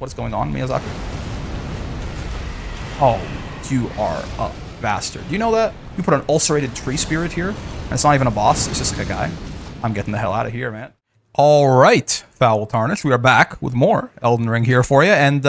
What is going on, Miyazaki? Oh, you are a bastard. Do you know that? You put an ulcerated tree spirit here, and it's not even a boss. It's just like a guy. I'm getting the hell out of here, man. All right, Foul Tarnish. We are back with more Elden Ring here for you, and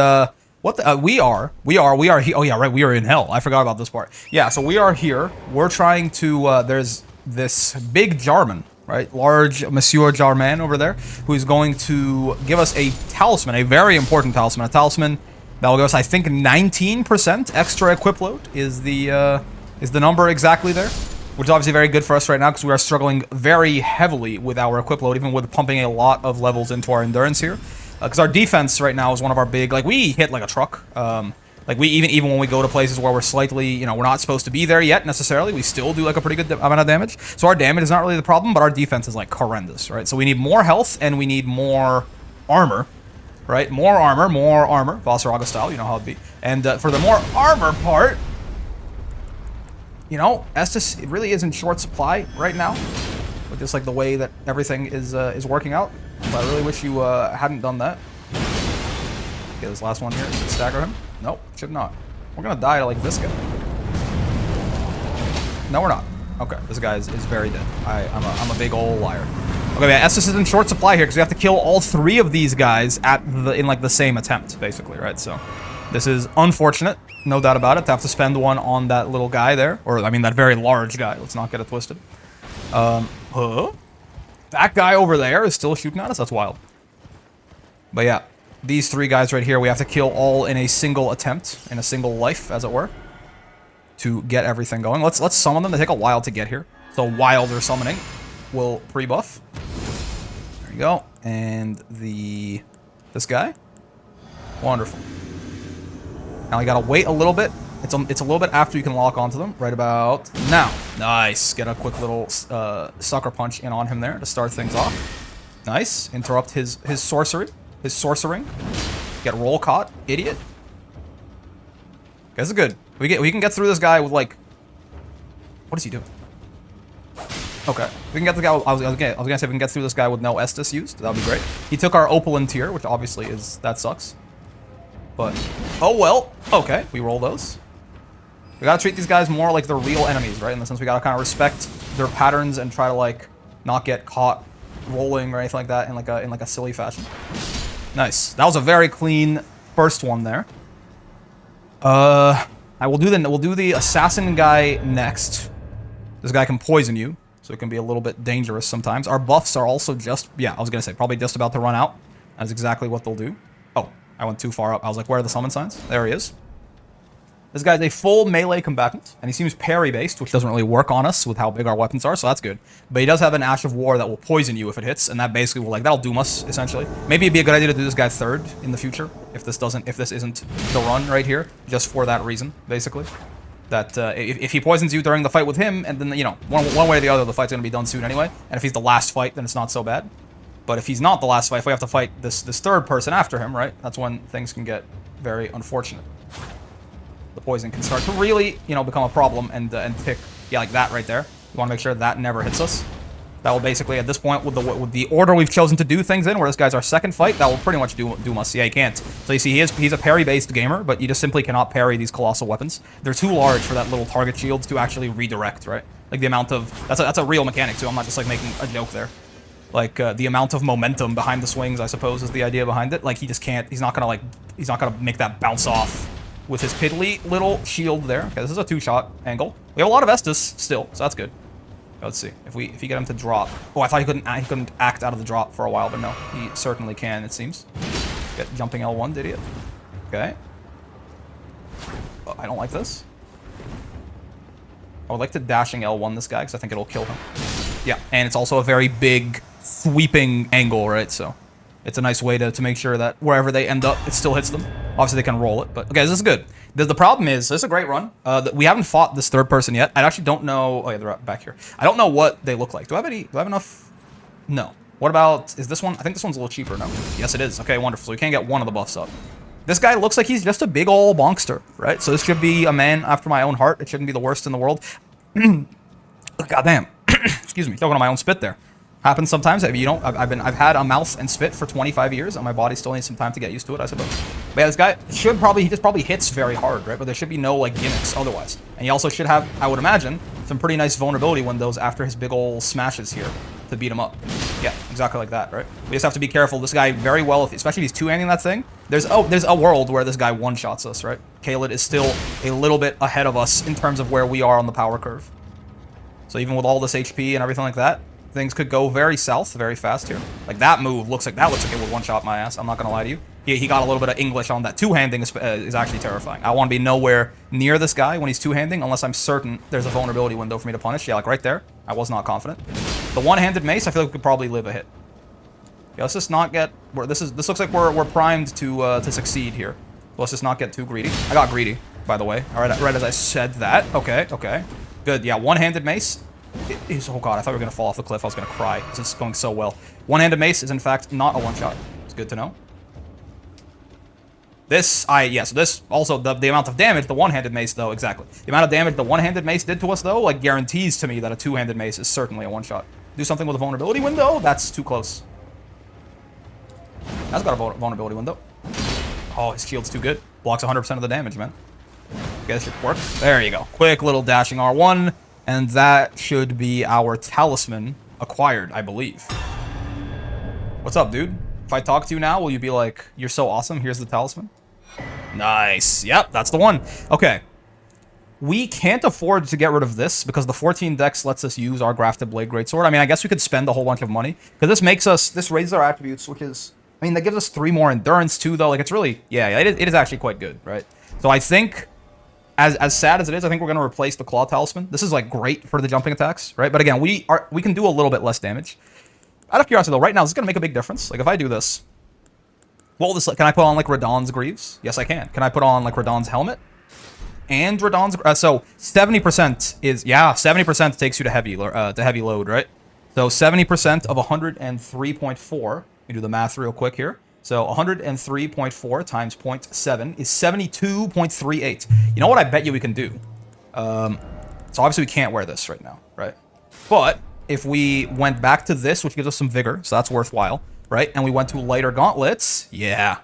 what the, we are here. Oh yeah, right. We are in hell. I forgot about this part. Yeah, so we are here. We're trying to. There's this big Jarman, right? Large Monsieur Jarman over there, who's going to give us a talisman, a very important talisman, a talisman that will give us, I think, 19% extra equip load is the number exactly there, which is obviously very good for us right now because we are struggling very heavily with our equip load, even with pumping a lot of levels into our endurance here. Because our defense right now is one of our big, like, we hit like a truck. Like, we even when we go to places where we're slightly, you know, we're not supposed to be there yet necessarily, we still do like a pretty good amount of damage. So our damage is not really the problem, but our defense is like horrendous, right? So we need more health and we need more armor, right? More armor, Valsaraga style, you know how it'd be. And for the more armor part, you know, Estus, it really is in short supply right now, with just like the way that everything is working out. But I really wish you hadn't done that. Get this last one here. Stagger him. Nope, should not. We're gonna die to like this guy. No, we're not. Okay, this guy is very dead. I'm a big old liar. Okay, man, Estus is in short supply here because we have to kill all 3 of these guys in like the same attempt, basically, right? So this is unfortunate, no doubt about it, to have to spend one on that little guy there, or I mean that very large guy. Let's not get it twisted. That guy over there is still shooting at us. That's wild. But yeah, these 3 guys right here, we have to kill all in a single attempt, in a single life, as it were, to get everything going. Let's summon them. They take a while to get here, so wilder summoning will pre-buff. There you go. And this guy, wonderful. Now I gotta wait a little bit. It's a little bit after you can lock onto them. Right about now. Nice. Get a quick little sucker punch in on him there to start things off. Nice. Interrupt his sorcery. His sorcering. Get roll caught. Idiot. This is good. We can get through this guy with like... What is he doing? Okay. We can get the guy... I was gonna say we can get through this guy with no Estus used. That would be great. He took our Opaline tier, which obviously is... That sucks. But... Oh well. Okay. We roll those. We gotta treat these guys more like they're real enemies, right? In the sense we gotta kind of respect their patterns and try to like not get caught rolling or anything like that in like a silly fashion. Nice. That was a very clean first one there. We'll do the assassin guy next. This guy can poison you, so it can be a little bit dangerous sometimes. Our buffs are also just, yeah, I was gonna say probably just about to run out. That's exactly what they'll do. Oh, I went too far up. I was like, where are the summon signs? There he is. This guy's a full melee combatant, and he seems parry-based, which doesn't really work on us with how big our weapons are, so that's good. But he does have an Ash of War that will poison you if it hits, and that basically will, like, that'll doom us, essentially. Maybe it'd be a good idea to do this guy 3rd in the future, if this isn't the run right here, just for that reason, basically. That, if he poisons you during the fight with him, and then, you know, one way or the other, the fight's gonna be done soon anyway, and if he's the last fight, then it's not so bad. But if he's not the last fight, if we have to fight this 3rd person after him, right, that's when things can get very unfortunate. The poison can start to really, you know, become a problem and pick, yeah, like that right there. You want to make sure that never hits us. That will basically, at this point, with the order we've chosen to do things in, where this guy's our 2nd fight, that will pretty much doom us. Yeah, he can't. So you see, he's a parry-based gamer, but you just simply cannot parry these colossal weapons. They're too large for that little target shield to actually redirect, right? Like the amount of, that's a real mechanic too. I'm not just like making a joke there. Like the amount of momentum behind the swings, I suppose, is the idea behind it. Like he just can't. He's not gonna make that bounce off with his piddly little shield there. Okay, this is a 2-shot angle. We have a lot of Estus still, so that's good. Let's see if you get him to drop. Oh, I thought he couldn't act out of the drop for a while, but no, he certainly can. It seems. Get jumping L1, did he? Okay. Oh, I don't like this. I would like to dashing L1 this guy because I think it'll kill him. Yeah, and it's also a very big sweeping angle, right? So it's a nice way to make sure that wherever they end up, it still hits them. Obviously, they can roll it, but okay, this is good. The problem is, this is a great run. We haven't fought this 3rd person yet. I actually don't know. Oh yeah, they're back here. I don't know what they look like. Do I have enough? No. What about, is this one? I think this one's a little cheaper, no? Yes, it is. Okay, wonderful. So we can't get one of the buffs up. This guy looks like he's just a big ol' bonkster, right? So this should be a man after my own heart. It shouldn't be the worst in the world. Goddamn. Excuse me, choking on my own spit there. Happens sometimes. You know, I've had a mouth and spit for 25 years, and my body still needs some time to get used to it, I suppose. But yeah, this guy he just probably hits very hard, right? But there should be no like gimmicks otherwise. And he also should have, I would imagine, some pretty nice vulnerability windows after his big ol' smashes here to beat him up. Yeah, exactly like that, right? We just have to be careful. This guy very well, especially if he's two-handing that thing. There's a world where this guy one-shots us, right? Kaled is still a little bit ahead of us in terms of where we are on the power curve. So even with all this HP and everything like that, things could go very south very fast here. Like that move looks like it would one-shot my ass. I'm not gonna lie to you. He got a little bit of English on that. Two-handing is actually terrifying. I want to be nowhere near this guy when he's two-handing unless I'm certain there's a vulnerability window for me to punish. Yeah, like right there. I was not confident. The one-handed mace, I feel like we could probably live a hit. Yeah, let's just not get. This looks like we're primed to succeed here. Let's just not get too greedy. I got greedy, by the way. All right, right as I said that. Okay, okay, good. Yeah, one-handed mace. It is, oh god, I thought we were gonna fall off the cliff. I was gonna cry. This is going so well. One-handed mace is in fact not a one-shot. It's good to know. So this also the amount of damage the one-handed mace though, exactly. The amount of damage the one-handed mace did to us though, like guarantees to me that a two-handed mace is certainly a one-shot. Do something with a vulnerability window? That's too close. That's got a vulnerability window. Oh, his shield's too good. Blocks 100% of the damage, man. Okay, this should work. There you go. Quick little dashing R1. And that should be our talisman acquired, I believe. What's up, dude? If I talk to you now, will you be like, you're so awesome, here's the talisman? Nice. Yep, that's the one. Okay. We can't afford to get rid of this because the 14 dex lets us use our grafted blade greatsword. I mean, I guess we could spend a whole bunch of money. Because this raises our attributes, which is... I mean, that gives us 3 more endurance too, though. Like, it's really... Yeah, it is actually quite good, right? So I think... As sad as it is, I think we're going to replace the Claw Talisman. This is, like, great for the jumping attacks, right? But again, we can do a little bit less damage. Out of curiosity, though, right now, this is going to make a big difference. Like, if I do this... What will this... Can I put on, like, Radahn's Greaves? Yes, I can. Can I put on, like, Radahn's Helmet? And Radahn's... so, 70% is... Yeah, 70% takes you to heavy load, right? So, 70% of 103.4... Let me do the math real quick here. So 103.4 times 0.7 is 72.38. You know what I bet you we can do? So obviously we can't wear this right now, right? But if we went back to this, which gives us some vigor, so that's worthwhile, right? And we went to lighter gauntlets, yeah.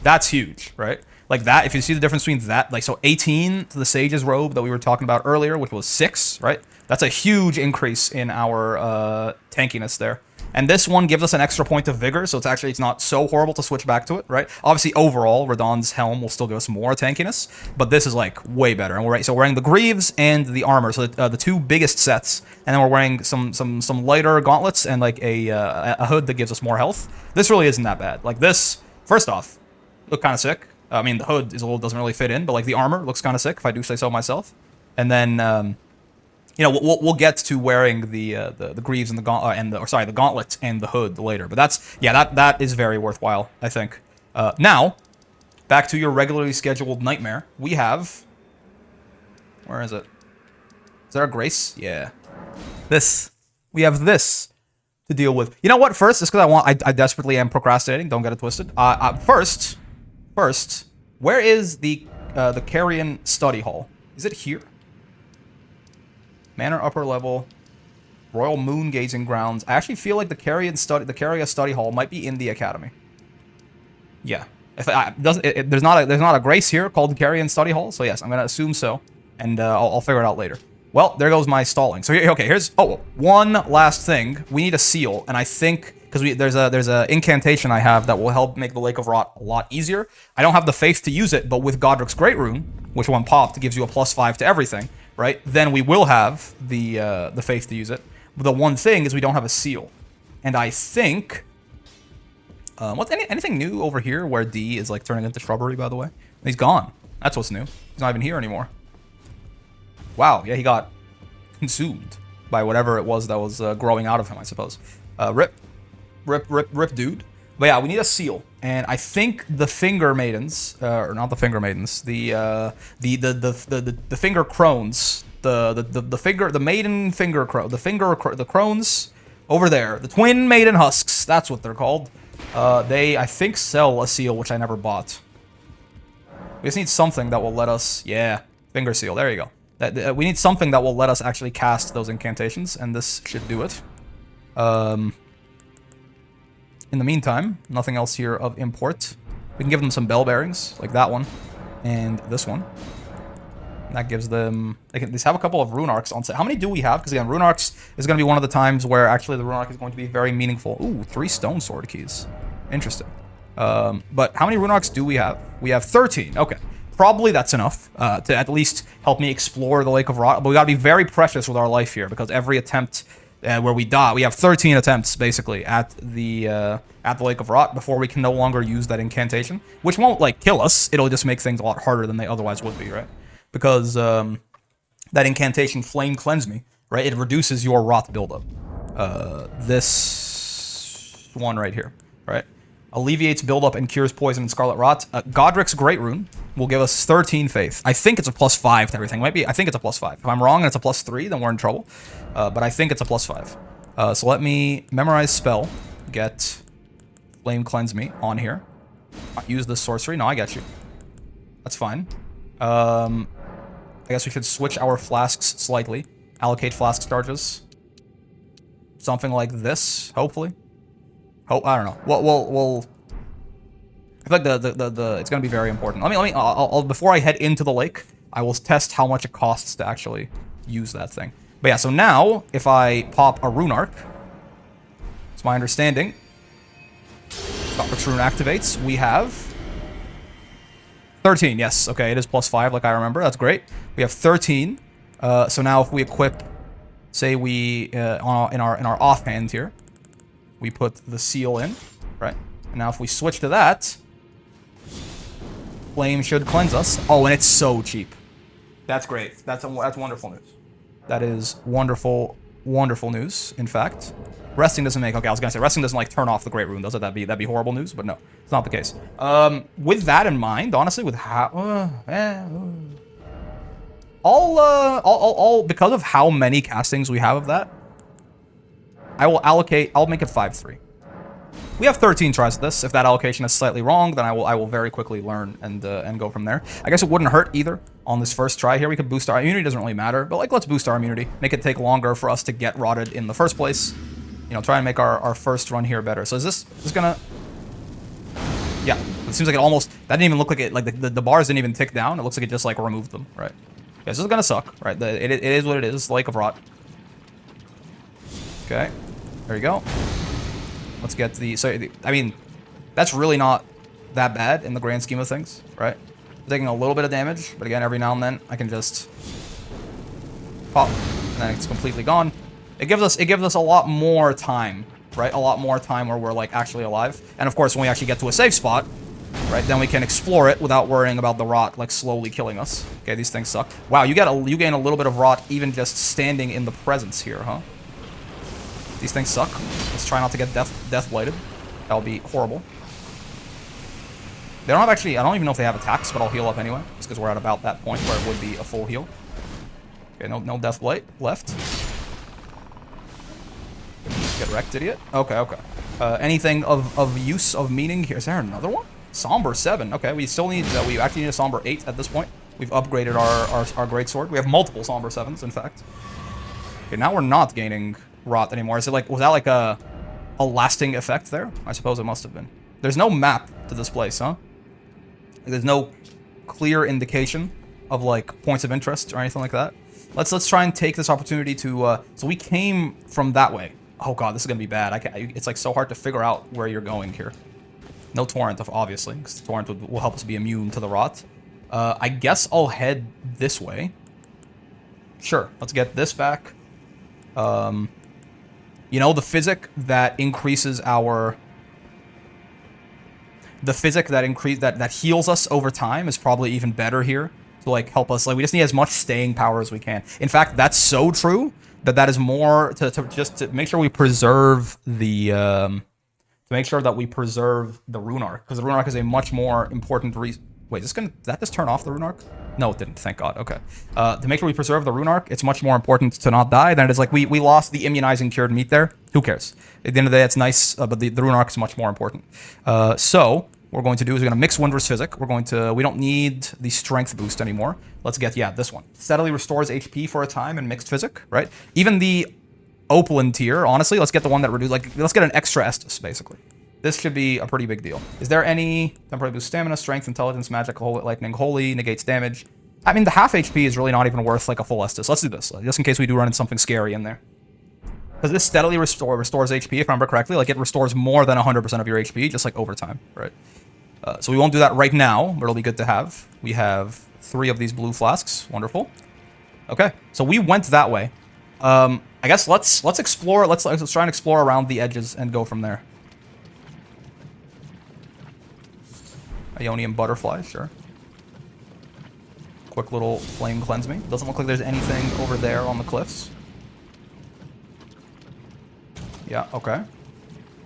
That's huge, right? Like that, if you see the difference between that, like so 18 to the Sage's Robe that we were talking about earlier, which was 6, right? That's a huge increase in our tankiness there. And this one gives us an extra point of vigor, so it's not so horrible to switch back to it, right? Obviously, overall, Radahn's helm will still give us more tankiness, but this is like way better. And we're wearing the greaves and the armor, so the 2 biggest sets, and then we're wearing some lighter gauntlets and like a hood that gives us more health. This really isn't that bad. Like this, first off, look kind of sick. I mean, the hood doesn't really fit in, but like the armor looks kind of sick if I do say so myself. And then. You know, we'll get to wearing the greaves and the gauntlet and the hood later. But that is very worthwhile, I think. Now, back to your regularly scheduled nightmare. We have, where is it? Is there a grace? Yeah, we have this to deal with. You know what? First, just because I desperately am procrastinating. Don't get it twisted. First, where is the Carrion Study Hall? Is it here? Manor upper level, Royal Moon Gazing Grounds. I actually feel like the Carrion Study Hall might be in the academy. Yeah, there's not a grace here called the Carrion Study Hall, so yes, I'm gonna assume so, and I'll figure it out later. Well, there goes my stalling. So okay, here's one last thing. We need a seal, and I think because there's a incantation I have that will help make the Lake of Rot a lot easier. I don't have the faith to use it, but with Godric's Great Rune, which when popped gives you a +5 to everything. Right, then we will have the faith to use it. But the one thing is we don't have a seal, and I think anything new over here where D is like turning into shrubbery. By the way, he's gone. That's what's new. He's not even here anymore. Wow, yeah, he got consumed by whatever it was that was growing out of him. I suppose. Rip, dude. But yeah, we need a seal, and I think the Finger Maidens, or not the Finger Maidens, the Finger Crones, the Maiden Finger Crow, the Crones over there, the Twin Maiden Husks. That's what they're called. They I think sell a seal, which I never bought. We just need something that will let us, Finger Seal. There you go. We need something that will let us actually cast those incantations, and this should do it. In the meantime, nothing else here of import. We can give them some bell bearings, like that one, and this one. That gives them... They have a couple of rune arcs on set. How many do we have? Because again, rune arcs is going to be one of the times where actually the rune arc is going to be very meaningful. Ooh, 3 stone sword keys. Interesting. But how many rune arcs do we have? We have 13. Okay. Probably that's enough to at least help me explore the Lake of Rot. But we got to be very precious with our life here, because every attempt where we die, we have 13 attempts basically at the Lake of Rot before we can no longer use that incantation, which won't like kill us. It'll just make things a lot harder than they otherwise would be, right? Because that incantation, Flame Cleanse Me, right? It reduces your Rot buildup. This one right here, right? Alleviates buildup and cures poison and scarlet rot. Godric's Great Rune will give us 13 faith. I think it's a +5 to everything. Maybe I think it's a +5. If I'm wrong and it's a +3, then we're in trouble. But I think it's a +5. So let me memorize spell. Get Flame Cleanse Me on here. Use this sorcery. No, I get you. That's fine. I guess we should switch our flasks slightly. Allocate flask charges. Something like this, hopefully. Oh, I don't know. We'll I feel like it's gonna be very important. I'll before I head into the lake, I will test how much it costs to actually use that thing. But yeah, so now if I pop a rune arc, it's my understanding. Godric's Rune activates. We have 13. Yes, okay, it is +5 like I remember. That's great. We have 13. So now if we equip, say we in our offhand here, we put the seal in, right? And now if we switch to that, Flame should cleanse us. Oh, and it's so cheap. That's great. That's wonderful news. That is wonderful, wonderful news. In fact, resting doesn't make... Okay, I was gonna say resting doesn't like turn off the Great Rune, does it? That'd be horrible news, but no, it's not the case. With that in mind, honestly, with how... I'll because of how many castings we have of that, I will allocate... I'll make it 5-3. We have 13 tries of this. If that allocation is slightly wrong, then I will very quickly learn and go from there. I guess it wouldn't hurt either on this first try here. We could boost our immunity. Doesn't really matter, but like let's boost our immunity. Make it take longer for us to get rotted in the first place. You know, try and make our first run here better. So is this gonna... Yeah, it seems like it almost... That didn't even look like it... Like the bars didn't even tick down. It looks like it just like removed them, right? Yeah, this is gonna suck, right? It is what it is. Lake of Rot. Okay, there you go. Let's get the... So, I mean, that's really not that bad in the grand scheme of things, right? Taking a little bit of damage, but again, every now and then, I can just pop, and then it's completely gone. It gives us a lot more time, right? A lot more time where we're, like, actually alive. And, of course, when we actually get to a safe spot, right, then we can explore it without worrying about the rot, like, slowly killing us. Okay, these things suck. Wow, you gain a little bit of rot even just standing in the presence here, huh? These things suck. Let's try not to get death blighted. That would be horrible. They don't have actually... I don't even know if they have attacks, but I'll heal up anyway. Just because we're at about that point where it would be a full heal. Okay, no death blight left. Get wrecked, idiot. Okay, okay. Anything of use, of meaning here? Is there another one? Somber 7. Okay, we still need... we actually need a Somber 8 at this point. We've upgraded our greatsword. We have multiple Somber 7s, in fact. Okay, now we're not gaining... rot anymore. Is it like, was that like a lasting effect there? I suppose it must have been. There's no map to this place, huh? There's no clear indication of like points of interest or anything like that. Let's try and take this opportunity to so we came from that way. Oh god, this is gonna be bad. It's like so hard to figure out where you're going here. No torrent, obviously, because the torrent will help us be immune to the rot. I guess I'll head this way. Sure, let's get this back. You know, the physic that increases our... The physic that heals us over time is probably even better here. To, like, help us. Like, we just need as much staying power as we can. In fact, that's so true that is more to make sure we preserve the... to make sure that we preserve the rune arc. Because the rune arc is a much more important reason... Wait, did that just turn off the rune arc? No, it didn't. Thank God. Okay. To make sure we preserve the rune arc, it's much more important to not die than it is like we lost the immunizing cured meat there. Who cares? At the end of the day, it's nice, but the rune arc is much more important. So what we're going to do is we're going to mix Wondrous Physic. We don't need the strength boost anymore. Let's get, yeah, this one. Steadily restores HP for a time in mixed Physic, right? Even the Opaline tier, honestly. Let's get the one that reduces, like, let's get an extra Estus, basically. This should be a pretty big deal. Is there any temporary boost stamina, strength, intelligence, magic, lightning, holy, negates damage? I mean, the half HP is really not even worth, like, a full Estus. Let's do this, just in case we do run into something scary in there. Because this steadily restores HP, if I remember correctly. Like, it restores more than 100% of your HP, just, like, over time, right? So we won't do that right now, but it'll be good to have. We have 3 of these blue flasks. Wonderful. Okay, so we went that way. I guess let's explore. Let's try and explore around the edges and go from there. Ionian butterfly, sure. Quick little flame cleanse me. Doesn't look like there's anything over there on the cliffs. Yeah, okay.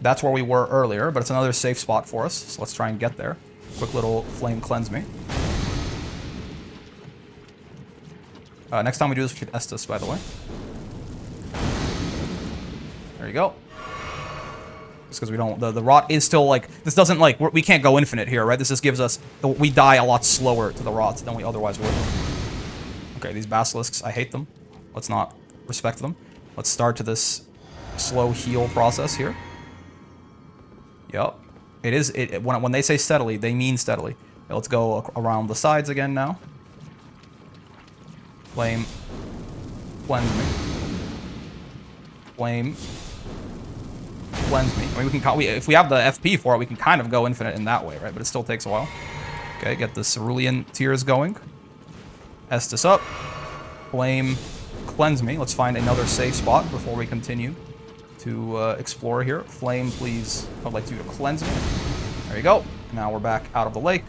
That's where we were earlier, but it's another safe spot for us, so let's try and get there. Quick little flame cleanse me. Next time we do this, we should Estus, by the way. There you go. Just because we don't... The rot is still, like... This doesn't, like... We can't go infinite here, right? This just gives us... We die a lot slower to the rot than we otherwise would. Okay, these basilisks, I hate them. Let's not respect them. Let's start to this slow heal process here. Yep. It is... When they say steadily, they mean steadily. Okay, let's go around the sides again now. Flame. Cleanse me. Flame. Cleanse me. I mean, we can... if we have the FP for it, we can kind of go infinite in that way, right? But it still takes a while. Okay, get the cerulean tears going. Estus up. Flame. Cleanse me. Let's find another safe spot before we continue to explore here. Flame, please. I'd like you to cleanse me. There you go. Now we're back out of the lake.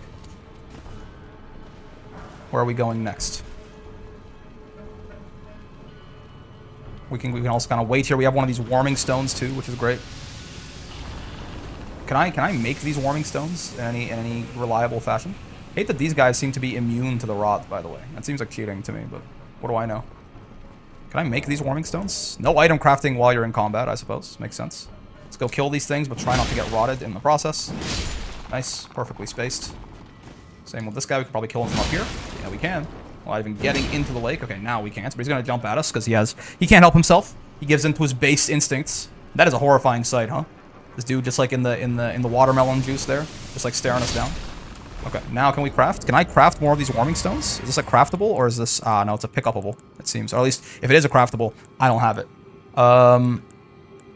Where are we going next? We can also kind of wait here. We have one of these warming stones too, which is great. Can I make these warming stones in any reliable fashion? I hate that these guys seem to be immune to the rot, by the way. That seems like cheating to me, but what do I know? Can I make these warming stones? No item crafting while you're in combat, I suppose. Makes sense. Let's go kill these things, but try not to get rotted in the process. Nice. Perfectly spaced. Same with this guy. We could probably kill him from up here. Yeah, we can. Without even getting into the lake. Okay, now we can't. But he's going to jump at us because he can't help himself. He gives into his base instincts. That is a horrifying sight, huh? This dude just like in the watermelon juice there. Just like staring us down. Okay, now can we craft? Can I craft more of these warming stones? Is this a craftable, or is this... no, it's a pick-upable, it seems. Or at least, if it is a craftable, I don't have it.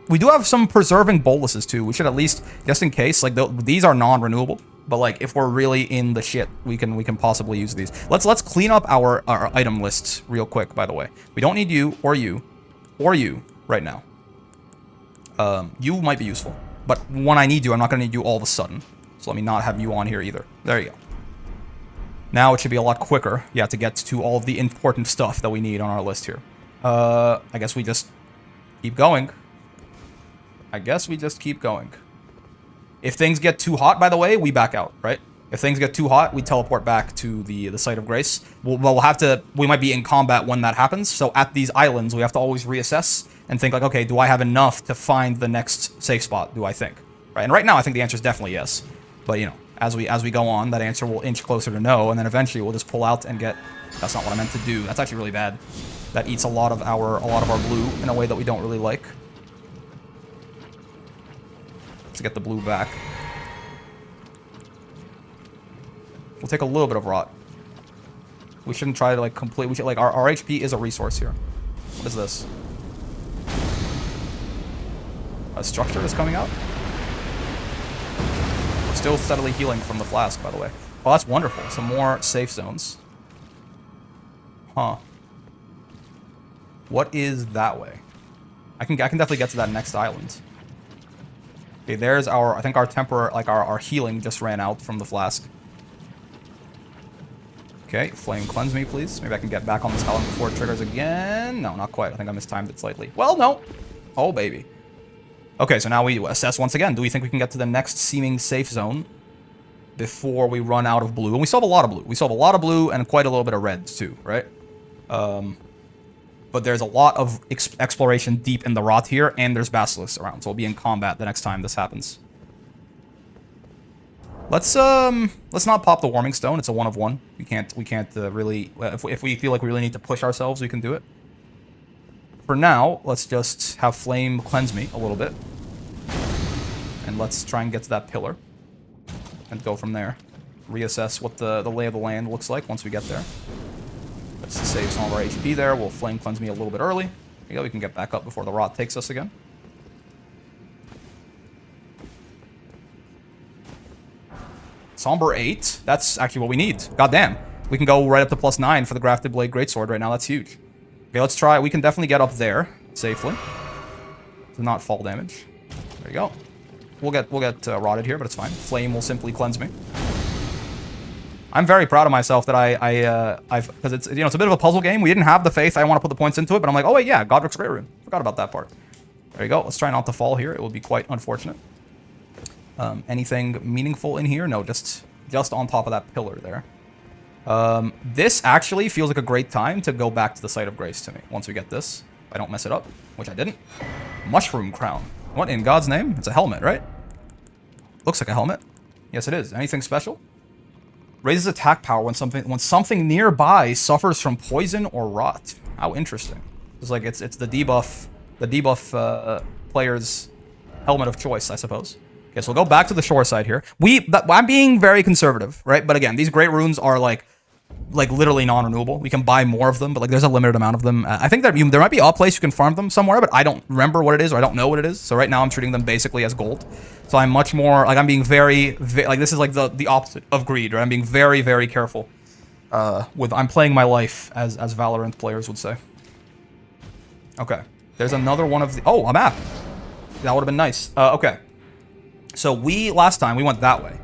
We do have some preserving boluses, too. We should at least, just in case, like, these are non-renewable. But, like, if we're really in the shit, we can possibly use these. Let's clean up our item lists real quick, by the way. We don't need you, or you right now. You might be useful. But when I need you, I'm not going to need you all of a sudden. So let me not have you on here either. There you go. Now it should be a lot quicker, yeah, to get to all of the important stuff that we need on our list here. I guess we just keep going. If things get too hot, by the way, we back out, right? If things get too hot, we teleport back to the site of grace. We'll have to... We might be in combat when that happens. So at these islands, we have to always reassess and think like, okay, do I have enough to find the next safe spot, do I think? Right? And right now, I think the answer is definitely yes. But, you know, as we go on, that answer will inch closer to no, and then eventually we'll just pull out and get... That's not what I meant to do. That's actually really bad. That eats a lot of our blue in a way that we don't really like. Let's get the blue back. We'll take a little bit of rot. We shouldn't try to, like, complete... We should, like, our HP is a resource here. What is this? A structure is coming out? We're still steadily healing from the flask, by the way. Oh, that's wonderful. Some more safe zones. Huh. What is that way? I can definitely get to that next island. Okay, there's our... I think our temporary... Like, our healing just ran out from the flask. Okay, flame cleanse me, please. Maybe I can get back on this island before it triggers again. No, not quite. I think I mistimed it slightly. Well, no. Oh, baby. Okay, so now we assess once again. Do we think we can get to the next seeming safe zone before we run out of blue? And we still have a lot of blue. We still have a lot of blue and quite a little bit of red, too, right? But there's a lot of exploration deep in the rot here, and there's basilisks around, so we'll be in combat the next time this happens. Let's not pop the warming stone. It's a 1 of 1. We can't really... If we feel like we really need to push ourselves, we can do it. for now, let's just have Flame cleanse me a little bit. And let's try and get to that pillar. And go from there. Reassess what the lay of the land looks like once we get there. Let's save some of our HP there. We'll Flame cleanse me a little bit early. There you go, we can get back up before the rot takes us again. Somber 8. That's actually what we need. God damn. We can go right up to +9 for the Grafted Blade Greatsword right now. That's huge. Okay, let's try. We can definitely get up there safely. To not fall damage. There you go. We'll get rotted here, but it's fine. Flame will simply cleanse me. I'm very proud of myself that I've because it's, you know, it's a bit of a puzzle game. We didn't have the faith. I want to put the points into it, but I'm like, oh wait, yeah, Godric's Great Rune. Forgot about that part. There you go. Let's try not to fall here. It will be quite unfortunate. Anything meaningful in here? No, just on top of that pillar there. This actually feels like a great time to go back to the Site of Grace to me. Once we get this, if I don't mess it up, which I didn't. Mushroom Crown. What in God's name? It's a helmet, right? Looks like a helmet. Yes, it is. Anything special? Raises attack power when something nearby suffers from poison or rot. How interesting. It's like it's the debuff player's helmet of choice, I suppose. Okay, so we'll go back to the shore side here. I'm being very conservative, right? But again, these great runes are like literally non-renewable. We can buy more of them, but like there's a limited amount of them. I think that there might be a place you can farm them somewhere, but I don't remember what it is or I don't know what it is. So right now I'm treating them basically as gold. So I'm much more like I'm being very like this is like the opposite of greed, right? I'm being very, very careful. I'm playing my life as Valorant players would say. Okay, there's another one of the a map. That would have been nice. Okay, so last time we went that way,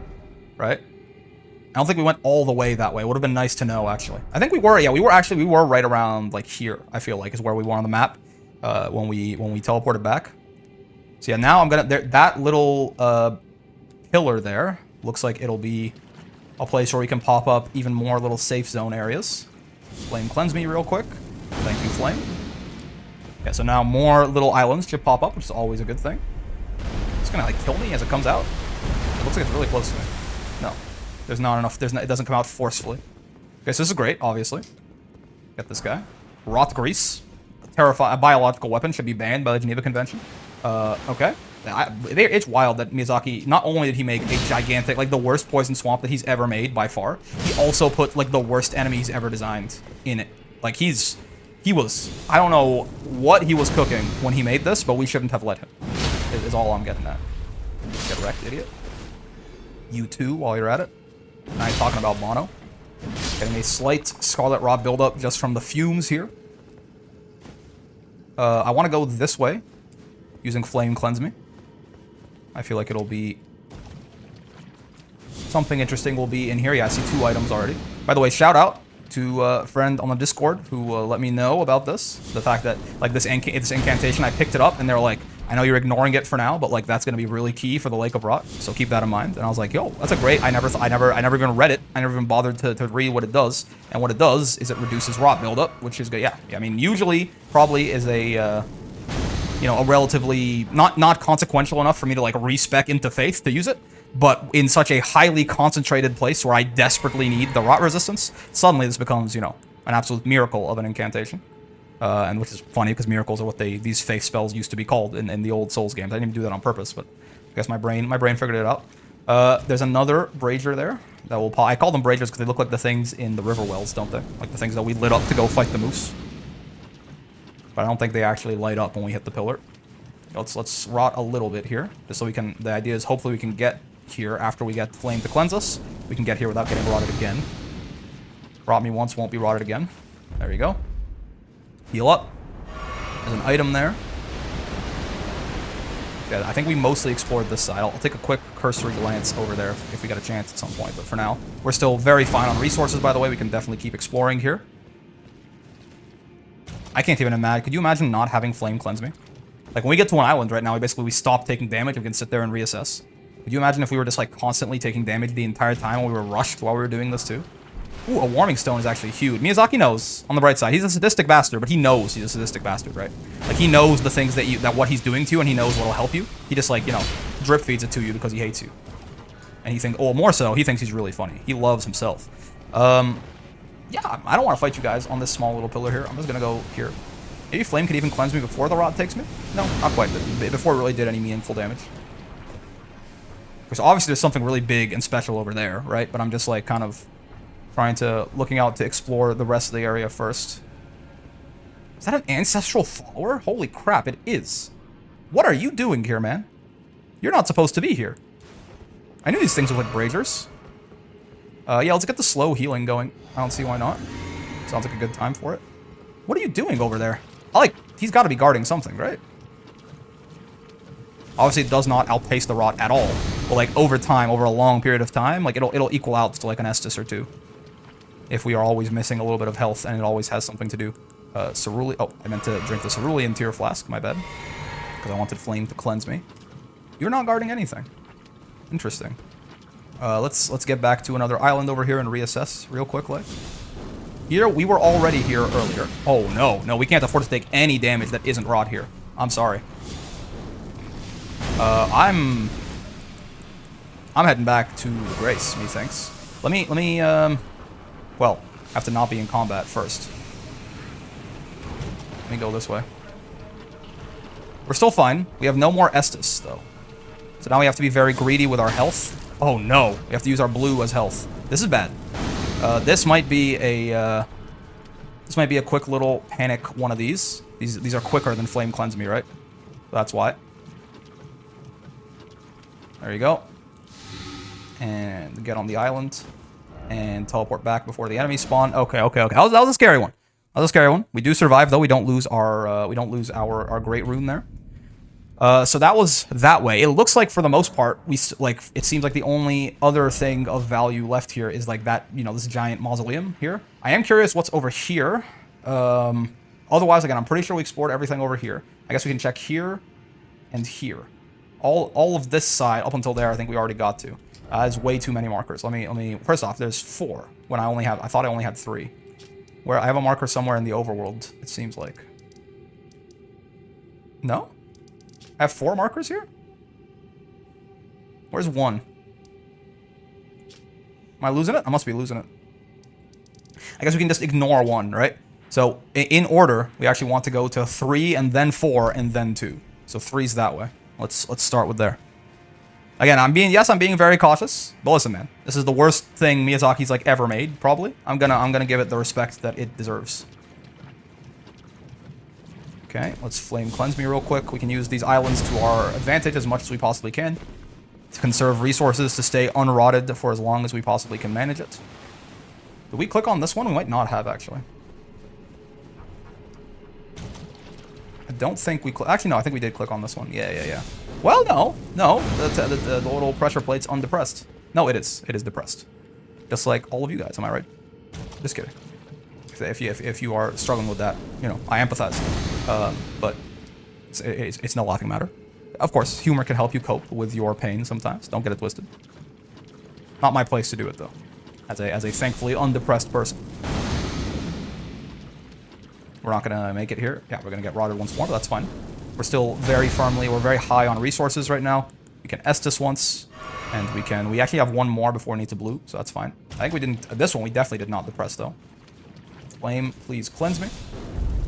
right? I don't think we went all the way that way. It would have been nice to know, actually. I think we were, yeah, we were right around, like, here, I feel like, is where we were on the map when we teleported back. So, yeah, now I'm gonna, that little pillar there looks like it'll be a place where we can pop up even more little safe zone areas. Flame cleanse me real quick. Thank you, Flame. Yeah, so now more little islands should pop up, which is always a good thing. It's gonna, like, kill me as it comes out. It looks like it's really close to me. No. There's not enough. It doesn't come out forcefully. Okay, so this is great, obviously. Get this guy. Rot Grease. A biological weapon should be banned by the Geneva Convention. Okay. It's wild that Miyazaki, not only did he make a gigantic, like the worst poison swamp that he's ever made by far, he also put like the worst enemy he's ever designed in it. Like he was, I don't know what he was cooking when he made this, but we shouldn't have let him. Is all I'm getting at. Get wrecked, idiot. You too, while you're at it. Now you're talking about Mono. Getting a slight Scarlet Rot buildup just from the fumes here. I want to go this way, using Flame Cleanse Me. I feel like it'll be... something interesting will be in here. Yeah, I see 2 items already. By the way, shout out to a friend on the Discord who let me know about this. The fact that, like, this incantation, I picked it up, and they're like, I know you're ignoring it for now, but like that's gonna be really key for the Lake of Rot, so keep that in mind. And I was like, yo, that's a great. I never even read it. I never even bothered to read what it does. And what it does is it reduces rot buildup, which is good. Yeah. I mean, usually probably is a you know, a relatively not consequential enough for me to like respec into faith to use it, but in such a highly concentrated place where I desperately need the rot resistance, suddenly this becomes, you know, an absolute miracle of an incantation. And which is funny because miracles are what these faith spells used to be called in the old Souls games. I didn't even do that on purpose, but I guess my brain figured it out. There's another Brazier there that will pop. I call them Braziers because they look like the things in the river wells, don't they? Like the things that we lit up to go fight the moose. But I don't think they actually light up when we hit the pillar. Let's rot a little bit here, just so we can. The idea is hopefully we can get here after we get Flame to cleanse us. We can get here without getting rotted again. Rot me once, won't be rotted again. There you go. Heal up. There's an item there. Okay, I think we mostly explored this side. I'll take a quick cursory glance over there if we get a chance at some point. But for now, we're still very fine on resources, by the way. We can definitely keep exploring here. I can't even imagine. Could you imagine not having Flame cleanse me? Like, when we get to an island right now, we stop taking damage. We can sit there and reassess. Could you imagine if we were just, like, constantly taking damage the entire time while we were rushed while we were doing this, too? Ooh, a warming stone is actually huge. Miyazaki knows, on the bright side. He's a sadistic bastard, but he knows he's a sadistic bastard, right? Like, he knows the things that what he's doing to you, and he knows what'll help you. He just, like, you know, drip feeds it to you because he hates you. And he thinks, oh, more so, he thinks he's really funny. He loves himself. Yeah, I don't want to fight you guys on this small little pillar here. I'm just gonna go here. Maybe Flame could even cleanse me before the rod takes me? No, not quite. Before it really did any meaningful damage. Because obviously there's something really big and special over there, right? But I'm just like kind of looking out to explore the rest of the area first. Is that an ancestral follower? Holy crap, it is. What are you doing here, man? You're not supposed to be here. I knew these things were like braziers. Yeah, let's get the slow healing going. I don't see why not. Sounds like a good time for it. What are you doing over there? He's got to be guarding something, right? Obviously, it does not outpace the rot at all. But like over time, over a long period of time, like it'll equal out to like an Estus or two. If we are always missing a little bit of health, and it always has something to do. Cerulean. Oh, I meant to drink the Cerulean Tear Flask. My bad. Because I wanted Flame to cleanse me. You're not guarding anything. Interesting. Let's get back to another island over here and reassess real quickly. Here, we were already here earlier. Oh, no, we can't afford to take any damage that isn't rot here. I'm sorry. I'm heading back to the Grace, methinks. Let me, well, have to not be in combat first. Let me go this way. We're still fine. We have no more Estus, though. So now we have to be very greedy with our health. Oh, no. We have to use our blue as health. This is bad. This might be a quick little panic one of these. These are quicker than Flame Cleanse Me, right? That's why. There you go. And get on the island. And teleport back before the enemy spawn. Okay. That was a scary one. We do survive, though. We don't lose our great rune there. So that was that way. It looks like for the most part, it seems like the only other thing of value left here is like that, this giant mausoleum here. I am curious what's over here. Otherwise, again, I'm pretty sure we explored everything over here. I guess we can check here and here. All of this side up until there, I think we already got to. There's way too many markers. Let me. First off, there's 4 when I thought I only had 3. Where I have a marker somewhere in the overworld, it seems like. No? I have 4 markers here? Where's 1? Am I losing it? I must be losing it. I guess we can just ignore 1, right? So, in order, we actually want to go to 3, and then 4, and then 2. So 3's that way. Let's start with there. Again, I'm being very cautious. But listen, man, this is the worst thing Miyazaki's like ever made, probably. I'm gonna give it the respect that it deserves. Okay, let's Flame Cleanse Me real quick. We can use these islands to our advantage as much as we possibly can. To conserve resources, to stay unrotted for as long as we possibly can manage it. Did we click on this one? We might not have, actually. I don't think we... Actually, no, I think we did click on this one. Yeah. Well, no. The little pressure plate's undepressed. No, it is. It is depressed. Just like all of you guys, am I right? Just kidding. If you are struggling with that, I empathize. But it's no laughing matter. Of course, humor can help you cope with your pain sometimes. Don't get it twisted. Not my place to do it, though. As a thankfully undepressed person. We're not going to make it here. Yeah, we're going to get rotted once more, but that's fine. We're still we're very high on resources right now. We can Estus once, and we actually have 1 more before we need to blue, so that's fine. I think we didn't, this one we definitely did not depress, though. Flame, please cleanse me.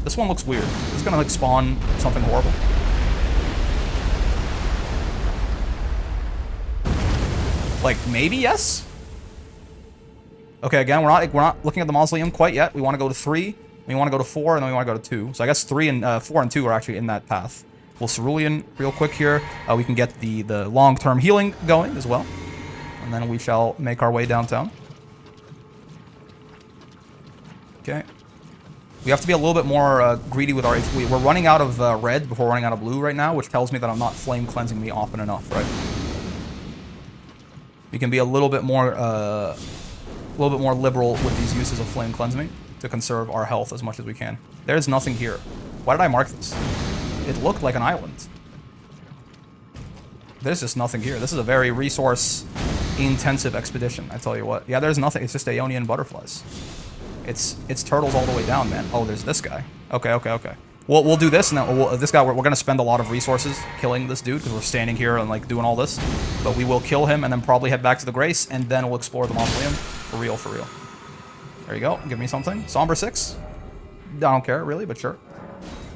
This one looks weird. It's going to, like, spawn something horrible. Like, maybe yes? Okay, again, we're not looking at the mausoleum quite yet. We want to go to 3. We want to go to 4, and then we want to go to 2. So I guess 4 and 2 are actually in that path. We'll Cerulean real quick here. We can get the long-term healing going as well. And then we shall make our way downtown. Okay. We have to be a little bit more greedy with our HP. We're running out of red before running out of blue right now, which tells me that I'm not Flame Cleansing me often enough, right? We can be a little bit more liberal with these uses of Flame Cleanse Me to conserve our health as much as we can. There's nothing here. Why did I mark this? It looked like an island. There's just nothing here. This is a very resource-intensive expedition, I tell you what. Yeah, there's nothing. It's just Aeonian butterflies. It's turtles all the way down, man. Oh, there's this guy. Okay. We'll do this, and then this guy, we're going to spend a lot of resources killing this dude, because we're standing here and, like, doing all this. But we will kill him, and then probably head back to the Grace, and then we'll explore the mausoleum. For real. There you go. Give me something. Somber 6. I don't care, really, but sure.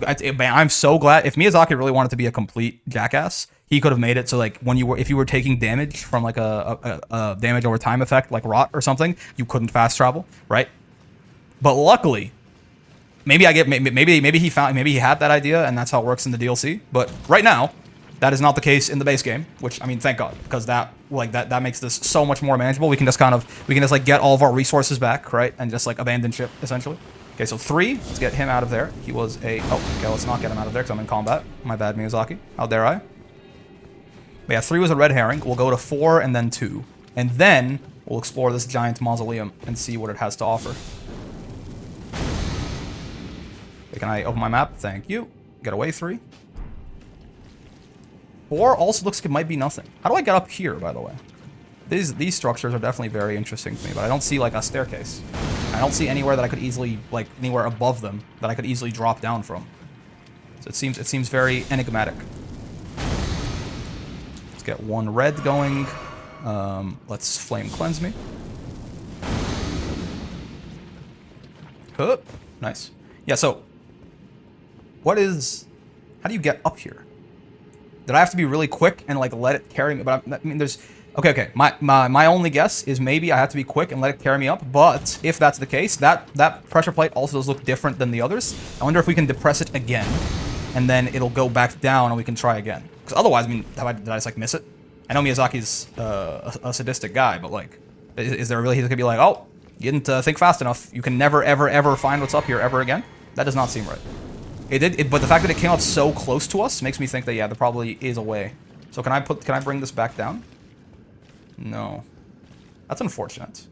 Man, I'm so glad. If Miyazaki really wanted to be a complete jackass, he could have made it so like if you were taking damage from like a damage over time effect like rot or something, you couldn't fast travel, right? But luckily, maybe he had that idea and that's how it works in the DLC. But right now, that is not the case in the base game, which I mean, thank God, because that makes this so much more manageable. We can just like get all of our resources back, right, and just like abandon ship essentially. Okay, so 3, let's get him out of there. He was a okay, let's not get him out of there because I'm in combat. My bad, Miyazaki. How dare I? But yeah, 3 was a red herring. We'll go to 4 and then 2, and then we'll explore this giant mausoleum and see what it has to offer. Okay, can I open my map? Thank you. Get away 3. 4 also looks like it might be nothing. How do I get up here, by the way? These structures are definitely very interesting to me, but I don't see like a staircase. I don't see anywhere that I could easily, like anywhere above them that I could easily drop down from. So it seems very enigmatic. Let's get 1 red going. Let's flame cleanse me. Nice. Yeah, so how do you get up here? Did I have to be really quick and like let it carry me? But I mean, there's okay. My only guess is maybe I have to be quick and let it carry me up. But if that's the case, that pressure plate also does look different than the others. I wonder if we can depress it again, and then it'll go back down and we can try again. Because otherwise, I mean, did I just like miss it? I know Miyazaki's a sadistic guy, but like, is there really he's gonna be like, oh, you didn't think fast enough. You can never ever find what's up here ever again? That does not seem right. But the fact that it came up so close to us makes me think that yeah, there probably is a way. So can I bring this back down? No, that's unfortunate.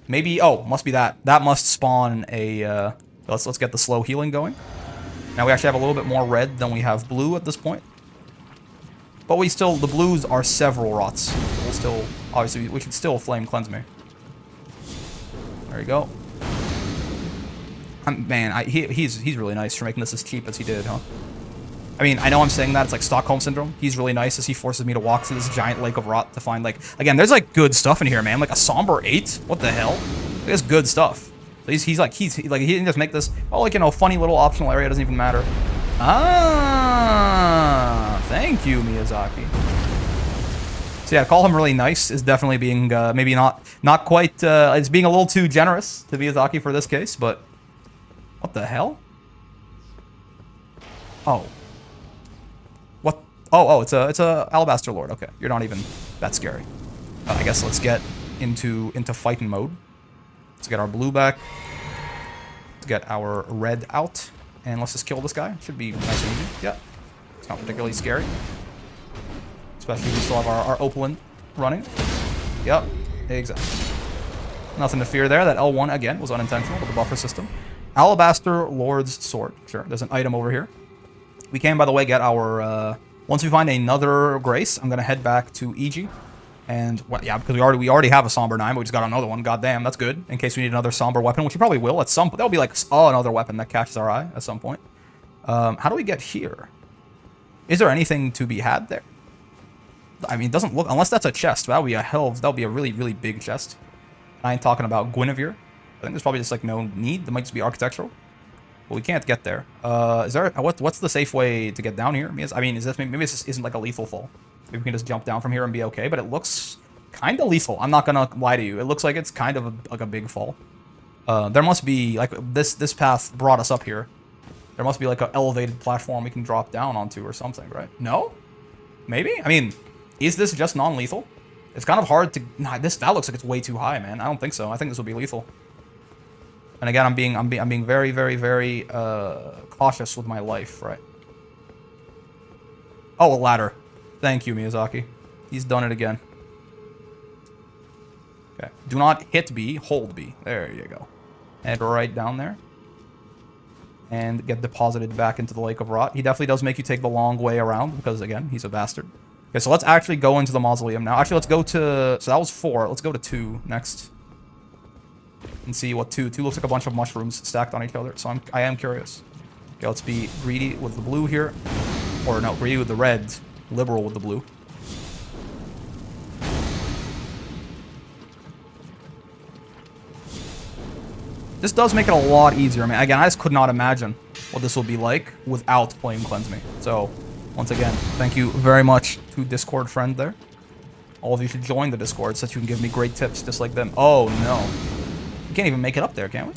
Maybe must be that. That must spawn a. Let's get the slow healing going. Now we actually have a little bit more red than we have blue at this point. But the blues are several rots. We'll still obviously we should still flame cleanse me. There you go. Man, he's really nice for making this as cheap as he did, huh? I mean, I know I'm saying that, it's like Stockholm Syndrome. He's really nice as he forces me to walk through this giant lake of rot to find, like... Again, there's, like, good stuff in here, man. Like, a somber 8? What the hell? There's good stuff. So he didn't just make this... Oh, like, you know, funny little optional area, doesn't even matter. Ah, thank you, Miyazaki. So yeah, to call him really nice is definitely being, maybe not quite, it's being a little too generous to Miyazaki for this case, but... What the hell? Oh. What? Oh, it's a Alabaster Lord. Okay, you're not even that scary. I guess let's get into fighting mode. Let's get our blue back. Let's get our red out, and let's just kill this guy. Should be nice and easy. Yeah, it's not particularly scary, especially if we still have our Opalin running. Yep, exactly. Nothing to fear there. That L1 again was unintentional with the buffer system. Alabaster Lord's Sword. Sure, there's an item over here. We can, by the way, get our... once we find another Grace, I'm going to head back to EG. And, well, yeah, because we already have a Somber 9, but we just got another one. Goddamn, that's good. In case we need another Somber weapon, which we probably will at some point. That'll be like, another weapon that catches our eye at some point. How do we get here? Is there anything to be had there? I mean, it doesn't look... Unless that's a chest, that'll be a really, really big chest. I ain't talking about Guinevere. I think there's probably just like no need. There might just be architectural. But we can't get there. Is there what's the safe way to get down here? I mean, maybe this just isn't like a lethal fall. Maybe we can just jump down from here and be okay. But it looks kind of lethal. I'm not gonna lie to you. It looks like it's kind of like a big fall. There must be like this path brought us up here. There must be like an elevated platform we can drop down onto or something, right? No? Maybe? I mean, is this just non-lethal? It's kind of hard to... Nah, that looks like it's way too high, man. I don't think so. I think this will be lethal. And again, I'm being very, very, very cautious with my life, right? Oh, a ladder. Thank you, Miyazaki. He's done it again. Okay. Do not hit B, hold B. There you go. Head right down there. And get deposited back into the Lake of Rot. He definitely does make you take the long way around because, again, he's a bastard. Okay, so let's actually go into the mausoleum now. Actually, let's go to... So that was 4. Let's go to 2 next. And see what 2 looks like a bunch of mushrooms stacked on each other. So I am curious. Okay, let's be greedy with the blue here. Or no, greedy with the red. Liberal with the blue. This does make it a lot easier. I mean, again, I just could not imagine what this will be like without Flame Cleanse Me. So, once again, thank you very much to Discord friend there. All of you should join the Discord so that you can give me great tips just like them. Oh, no. We can't even make it up there, can we?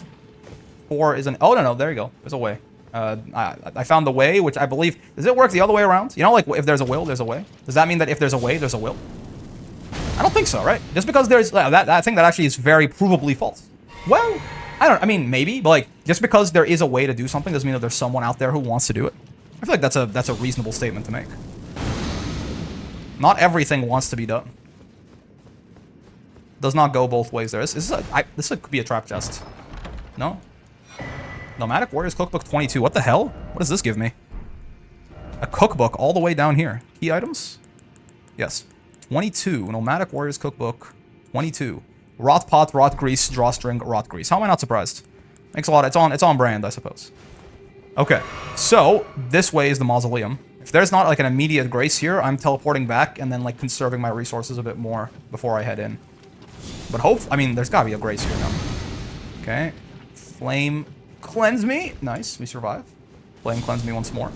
4 is an... Oh, no, there you go. There's a way. I found the way, which I believe... Does it work the other way around? You know, like, if there's a will, there's a way? Does that mean that if there's a way, there's a will? I don't think so, right? Just because there's... I think that actually is very provably false. Well, I mean, maybe, but, like, just because there is a way to do something doesn't mean that there's someone out there who wants to do it. I feel like that's a reasonable statement to make. Not everything wants to be done. Does not go both ways there. This could be a trap chest. No? Nomadic Warriors Cookbook 22. What the hell? What does this give me? A cookbook all the way down here. Key items? Yes. 22. Nomadic Warriors Cookbook 22. Rot pot, rot grease, drawstring, rot grease. How am I not surprised? Makes a lot. It's on brand, I suppose. Okay. So this way is the mausoleum. If there's not like an immediate grace here, I'm teleporting back and then like conserving my resources a bit more before I head in. But I mean, there's gotta be a grace here now. Okay. Flame Cleanse Me. Nice, we survive. Flame Cleanse Me once more.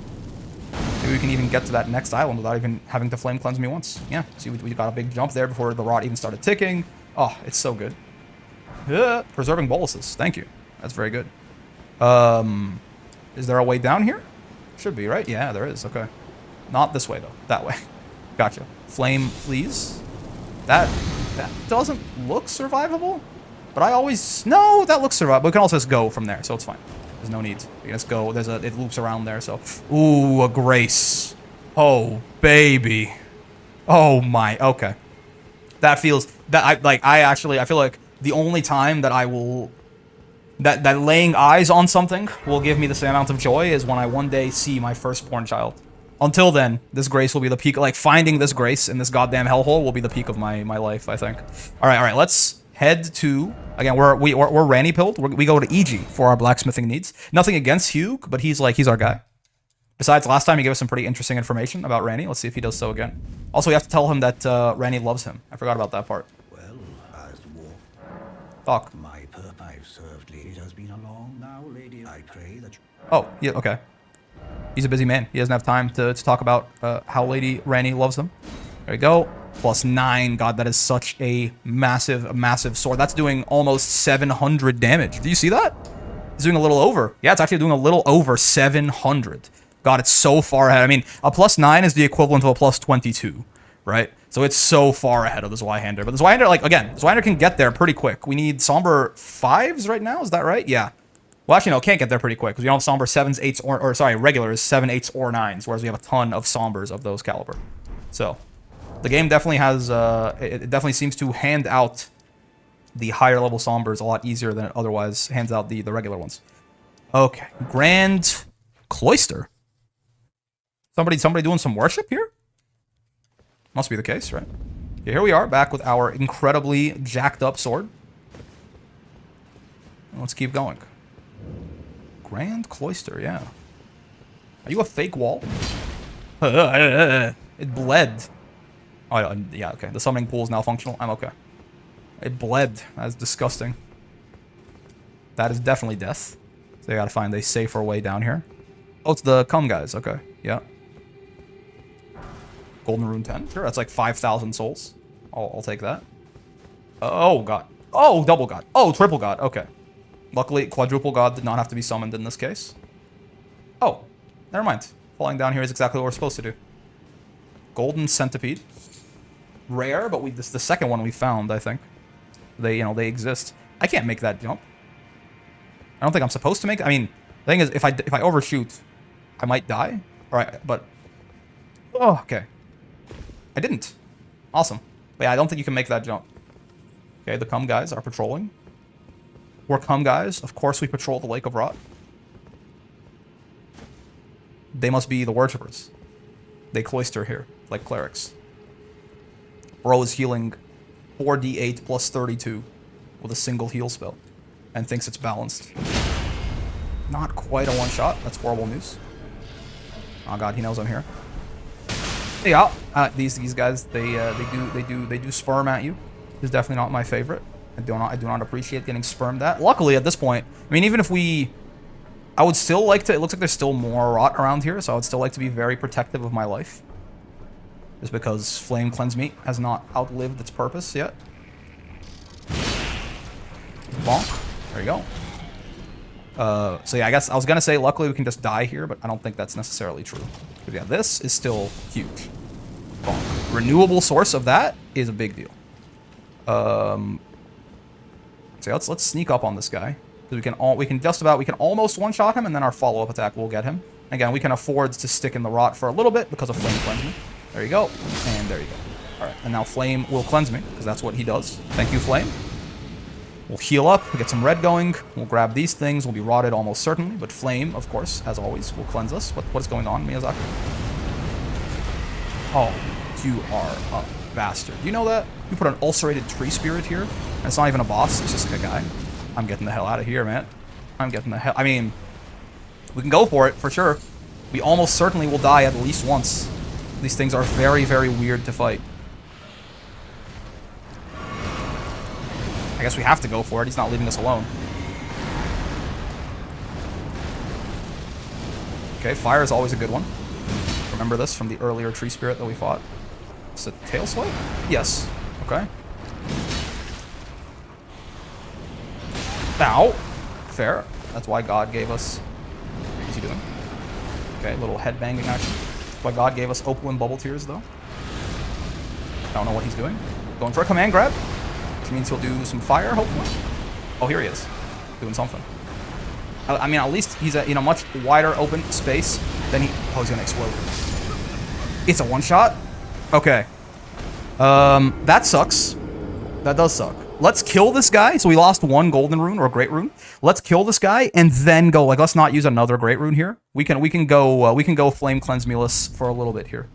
Maybe we can even get to that next island without even having to Flame Cleanse Me once. Yeah, see, we got a big jump there before the rot even started ticking. Oh, it's so good. Preserving boluses. Thank you. That's very good. Is there a way down here? Should be, right? Yeah, there is. Okay. Not this way, though. That way. Gotcha. Flame, please. That doesn't look survivable. But I always... No, that looks survivable. We can also just go from there, so it's fine. There's no need. We can just go. It loops around there, so... Ooh, a grace. Oh, baby. Oh, my. Okay. That feels... I feel like the only time that I will... That laying eyes on something will give me the same amount of joy is when I one day see my firstborn child. Until then, this grace will be the peak. Like, finding this grace in this goddamn hellhole will be the peak of my life, I think. All right, let's head to... Again, we're Ranny pilled. We go to EG for our blacksmithing needs. Nothing against Hugh, but he's our guy. Besides, last time he gave us some pretty interesting information about Ranny. Let's see if he does so again. Also, we have to tell him that Ranny loves him. I forgot about that part. Well, as the war... Talk. My perp I've served, lady. It has been a long now, lady. I pray that... Oh, yeah, okay. He's a busy man. He doesn't have time to talk about how Lady Ranny loves him. There we go. +9. God, that is such a massive sword. That's doing almost 700 damage. Do you see that? It's doing a little over. Yeah, it's actually doing a little over 700. God, it's so far ahead. I mean, a +9 is the equivalent of a +22, right? So it's so far ahead of the Zweihander. But the Zweihander, like, again, Zweihander can get there pretty quick. We need Somber 5s right now. Is that right? Yeah. Well, actually, no, can't get there pretty quick because we don't have Somber 7s, 8s, or sorry, regulars, 7, 8s, or 9s, whereas we have a ton of Sombers of those caliber. So, the game definitely has, it definitely seems to hand out the higher level Sombers a lot easier than it otherwise hands out the regular ones. Okay, Grand Cloister. Somebody doing some worship here? Must be the case, right? Okay, here we are, back with our incredibly jacked up sword. Let's keep going. Grand Cloister, yeah. Are you a fake wall? It bled. Oh, yeah, okay. The summoning pool is now functional. I'm okay. It bled. That's disgusting. That is definitely death. So I gotta find a safer way down here. Oh, it's the cum guys. Okay, yeah. Golden Rune 10. Sure, that's like 5,000 souls. I'll take that. Oh, God. Oh, double God. Oh, triple God. Okay. Luckily, quadruple God did not have to be summoned in this case. Oh, never mind. Falling down here is exactly what we're supposed to do. Golden Centipede. Rare, but this is the second one we found, I think. They exist. I can't make that jump. I don't think I'm supposed to make it. I mean, the thing is, if I overshoot, I might die. All right, but... Oh, okay. I didn't. Awesome. But yeah, I don't think you can make that jump. Okay, the cum guys are patrolling. We're cum guys. Of course we patrol the Lake of Rot. They must be the worshippers. They cloister here, like clerics. Bro is healing 4d8 plus 32 with a single heal spell. And thinks it's balanced. Not quite a one-shot. That's horrible news. Oh god, he knows I'm here. Yeah, these guys, they do sperm at you. It's definitely not my favorite. I do not appreciate getting spermed at. Luckily, at this point, I mean, even if we I would still like to... It looks like there's still more rot around here, so I would still like to be very protective of my life. Just because Flame Cleanse Me has not outlived its purpose yet. Bonk. There you go. So yeah, I guess I was going to say luckily we can just die here, but I don't think that's necessarily true. But yeah, this is still huge. Bonk. Renewable source of that is a big deal. So yeah, let's sneak up on this guy. We can almost one-shot him, and then our follow-up attack will get him. Again, we can afford to stick in the rot for a little bit because of Flame Cleanse Me. There you go. And there you go. Alright, and now Flame will cleanse me, because that's what he does. Thank you, Flame. We'll heal up, we'll get some red going, we'll grab these things, we'll be rotted almost certainly, but Flame, of course, as always, will cleanse us. What is going on, Miyazaki? Oh, you are a bastard. You know that? You put an ulcerated tree spirit here, and it's not even a boss, it's just like a guy. I'm getting the hell out of here, man. I'm getting the hell... I mean, we can go for it, for sure. We almost certainly will die at least once. These things are very, very weird to fight. I guess we have to go for it. He's not leaving us alone. Okay, fire is always a good one. Remember this from the earlier tree spirit that we fought. Is it tail swipe? Yes. Okay. Ow. Fair. That's why God gave us... What's he doing? Okay, little headbanging action. That's why God gave us Opaline Bubble Tears, though. I don't know what he's doing. Going for a command grab. Which means he'll do some fire, hopefully. Oh, here he is. Doing something. I mean, at least he's in a much wider open space than he... Oh, he's gonna explode. It's a one-shot? Okay. That sucks. That does suck. Let's kill this guy. So we lost one golden rune or great rune. Let's kill this guy and then go. Like, let's not use another great rune here. We can go Flame Cleanse Me-less for a little bit here.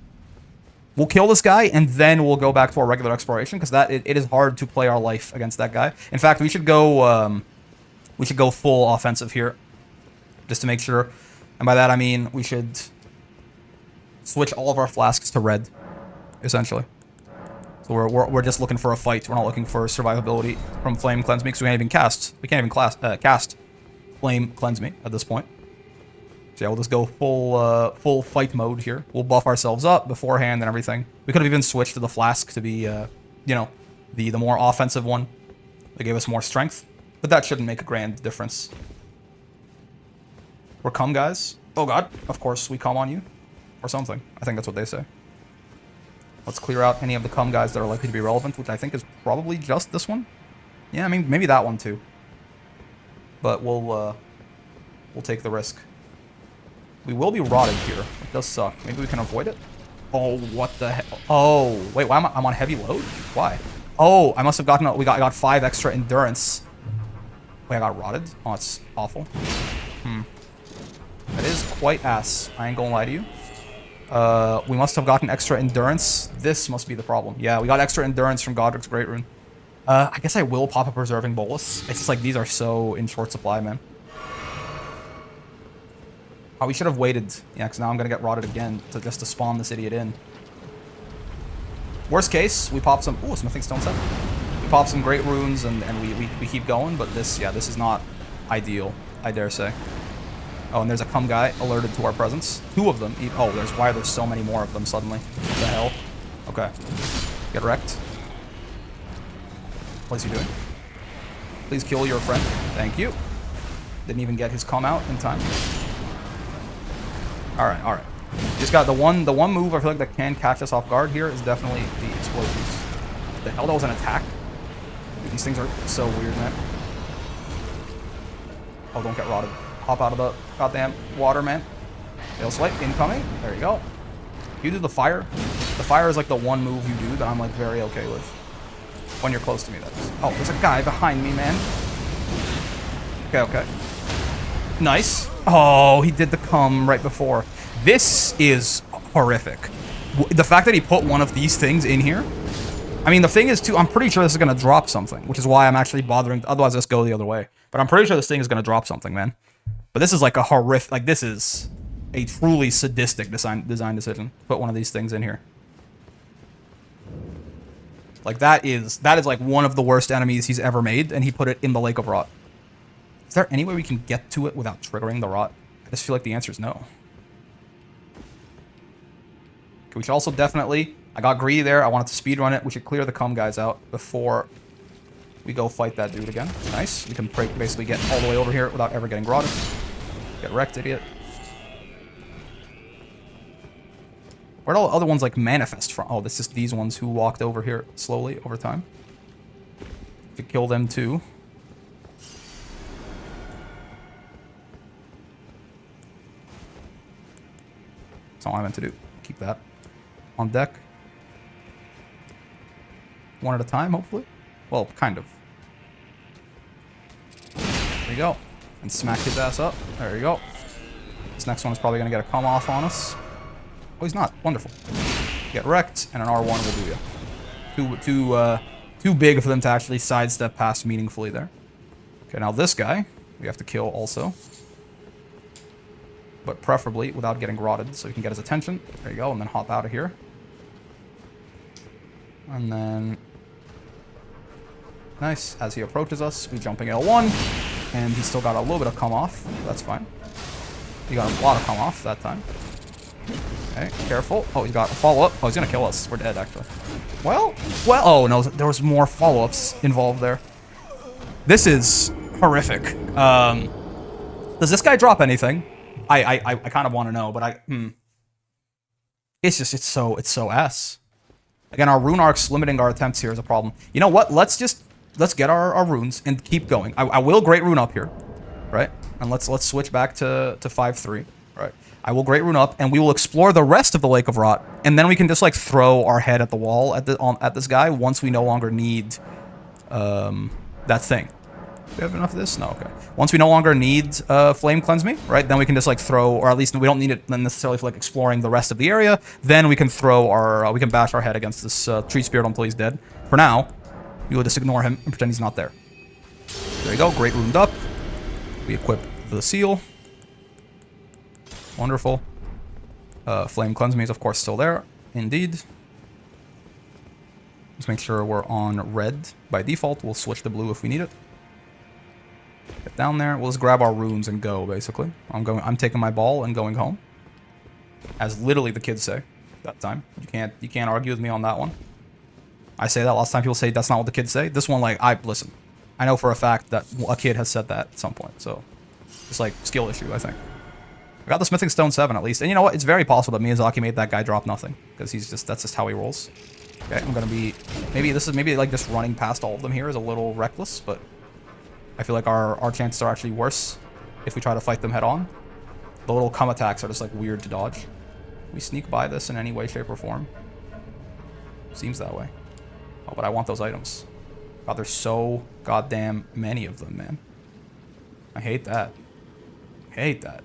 We'll kill this guy, and then we'll go back to our regular exploration, because it is hard to play our life against that guy. In fact, we should go full offensive here, just to make sure. And by that, I mean we should switch all of our flasks to red, essentially. So we're just looking for a fight. We're not looking for survivability from Flame Cleanse Me, because we can't even cast Flame Cleanse Me at this point. So yeah, we'll just go full fight mode here. We'll buff ourselves up beforehand and everything. We could have even switched to the flask to be, you know, the more offensive one. They gave us more strength, but that shouldn't make a grand difference. We're cum guys. Oh god, of course we cum on you, or something. I think that's what they say. Let's clear out any of the cum guys that are likely to be relevant, which I think is probably just this one. Yeah, I mean maybe that one too. But we'll take the risk. We will be rotted here. It does suck. Maybe we can avoid it. Oh, what the hell? Oh, wait, why am I'm on heavy load? Why? Oh, I must have gotten... I got 5 extra endurance. Wait, I got rotted? Oh, it's awful. That is quite ass. I ain't gonna lie to you. We must have gotten extra endurance. This must be the problem. Yeah, we got extra endurance from Godric's Great Rune. I guess I will pop a Preserving Bolus. It's just like, these are so in short supply, man. Oh, we should have waited. Yeah, because now I'm going to get rotted again just to spawn this idiot in. Worst case, we pop some... Ooh, Smithing Stone set. We pop some great runes and we keep going, but this, yeah, this is not ideal, I dare say. Oh, and there's a cum guy alerted to our presence. 2 of them. Oh, why there's so many more of them suddenly. What the hell? Okay. Get wrecked. What is he doing? Please kill your friend. Thank you. Didn't even get his cum out in time. Alright, alright. Just got the one move I feel like that can catch us off guard here is definitely the explosions. What the hell, that was an attack? Dude, these things are so weird, man. Oh, don't get rotted. Hop out of the goddamn water, man. Tail swipe, incoming. There you go. You do the fire. The fire is like the one move you do that I'm like very okay with. When you're close to me, that is. Oh, there's a guy behind me, man. Okay, okay. Nice. Oh, he did the cum right before. This is horrific. The fact that he put one of these things in here. I mean, the thing is, too, I'm pretty sure this is going to drop something, which is why I'm actually bothering. Otherwise, let's go the other way. But I'm pretty sure this thing is going to drop something, man. But this is like a horrific... Like, this is a truly sadistic design decision to put one of these things in here. Like, that is like one of the worst enemies he's ever made, and he put it in the Lake of Rot. Is there any way we can get to it without triggering the rot? I just feel like the answer is no. Okay, we should also definitely... I got greedy there. I wanted to speedrun it. We should clear the cum guys out before we go fight that dude again. Nice. We can basically get all the way over here without ever getting grotted. Get wrecked, idiot. Where'd all the other ones, like, manifest from? Oh, this is these ones who walked over here slowly over time. To kill them, too. That's all I meant to do. Keep that on deck. One at a time, hopefully. Well, kind of. There you go. And smack his ass up. There you go. This next one is probably going to get a come off on us. Oh, he's not. Wonderful. Get wrecked, and an R1 will do you. Too big for them to actually sidestep past meaningfully there. Okay, now this guy, we have to kill also. But preferably without getting grotted, so we can get his attention. There you go, and then hop out of here. And then... Nice. As he approaches us, we jumping L1, and he's still got a little bit of come off. That's fine. He got a lot of come off that time. Okay, careful. Oh, he's got a follow-up. Oh, he's gonna kill us. We're dead, actually. Well, oh no, there was more follow-ups involved there. This is horrific. Does this guy drop anything? I kind of want to know, but it's so ass. Again, our rune arcs limiting our attempts here is a problem. You know what? Let's get our runes and keep going. I will great rune up here, right? And let's switch back to 5-3, right? I will great rune up, and we will explore the rest of the Lake of Rot, and then we can just like throw our head at the wall at this guy once we no longer need that thing. Do we have enough of this? No, okay. Once we no longer need Flame Cleanse Me, right? Then we can just like throw, or at least we don't need it necessarily for like exploring the rest of the area. Then we can throw our, we can bash our head against this tree spirit until he's dead. For now, we will just ignore him and pretend he's not there. There you go, great runed up. We equip the seal. Wonderful. Flame Cleanse Me is of course still there, indeed. Let's make sure we're on red by default. We'll switch to blue if we need it. Get down there. We'll just grab our runes and go, basically. I'm taking my ball and going home. As literally the kids say that time. You can't argue with me on that one. I say that last time people say that's not what the kids say. This one, like, listen. I know for a fact that a kid has said that at some point, so it's like skill issue, I think. I got the Smithing Stone 7 at least. And you know what? It's very possible that Miyazaki made that guy drop nothing. Because that's just how he rolls. Okay, I'm gonna be maybe like just running past all of them here is a little reckless, but I feel like our chances are actually worse if we try to fight them head on. The little come attacks are just like weird to dodge. We sneak by this in any way, shape, or form. Seems that way. Oh, but I want those items. God, there's so goddamn many of them, man. I hate that. Hate that.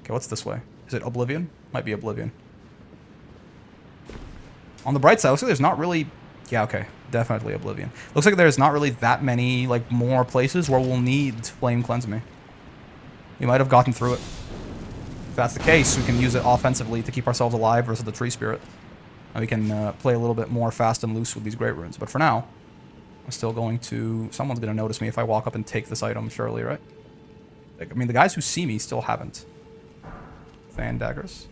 Okay, what's this way? Is it Oblivion? Might be Oblivion. On the bright side, looks like there's not really... Yeah, okay. Definitely Oblivion. Looks like there's not really that many, like, more places where we'll need Flame Cleanse Me. We might have gotten through it. If that's the case, we can use it offensively to keep ourselves alive versus the Tree Spirit. And we can play a little bit more fast and loose with these Great Runes. But for now, I'm still going to... Someone's going to notice me if I walk up and take this item, surely, right? Like, I mean, the guys who see me still haven't. Fan daggers.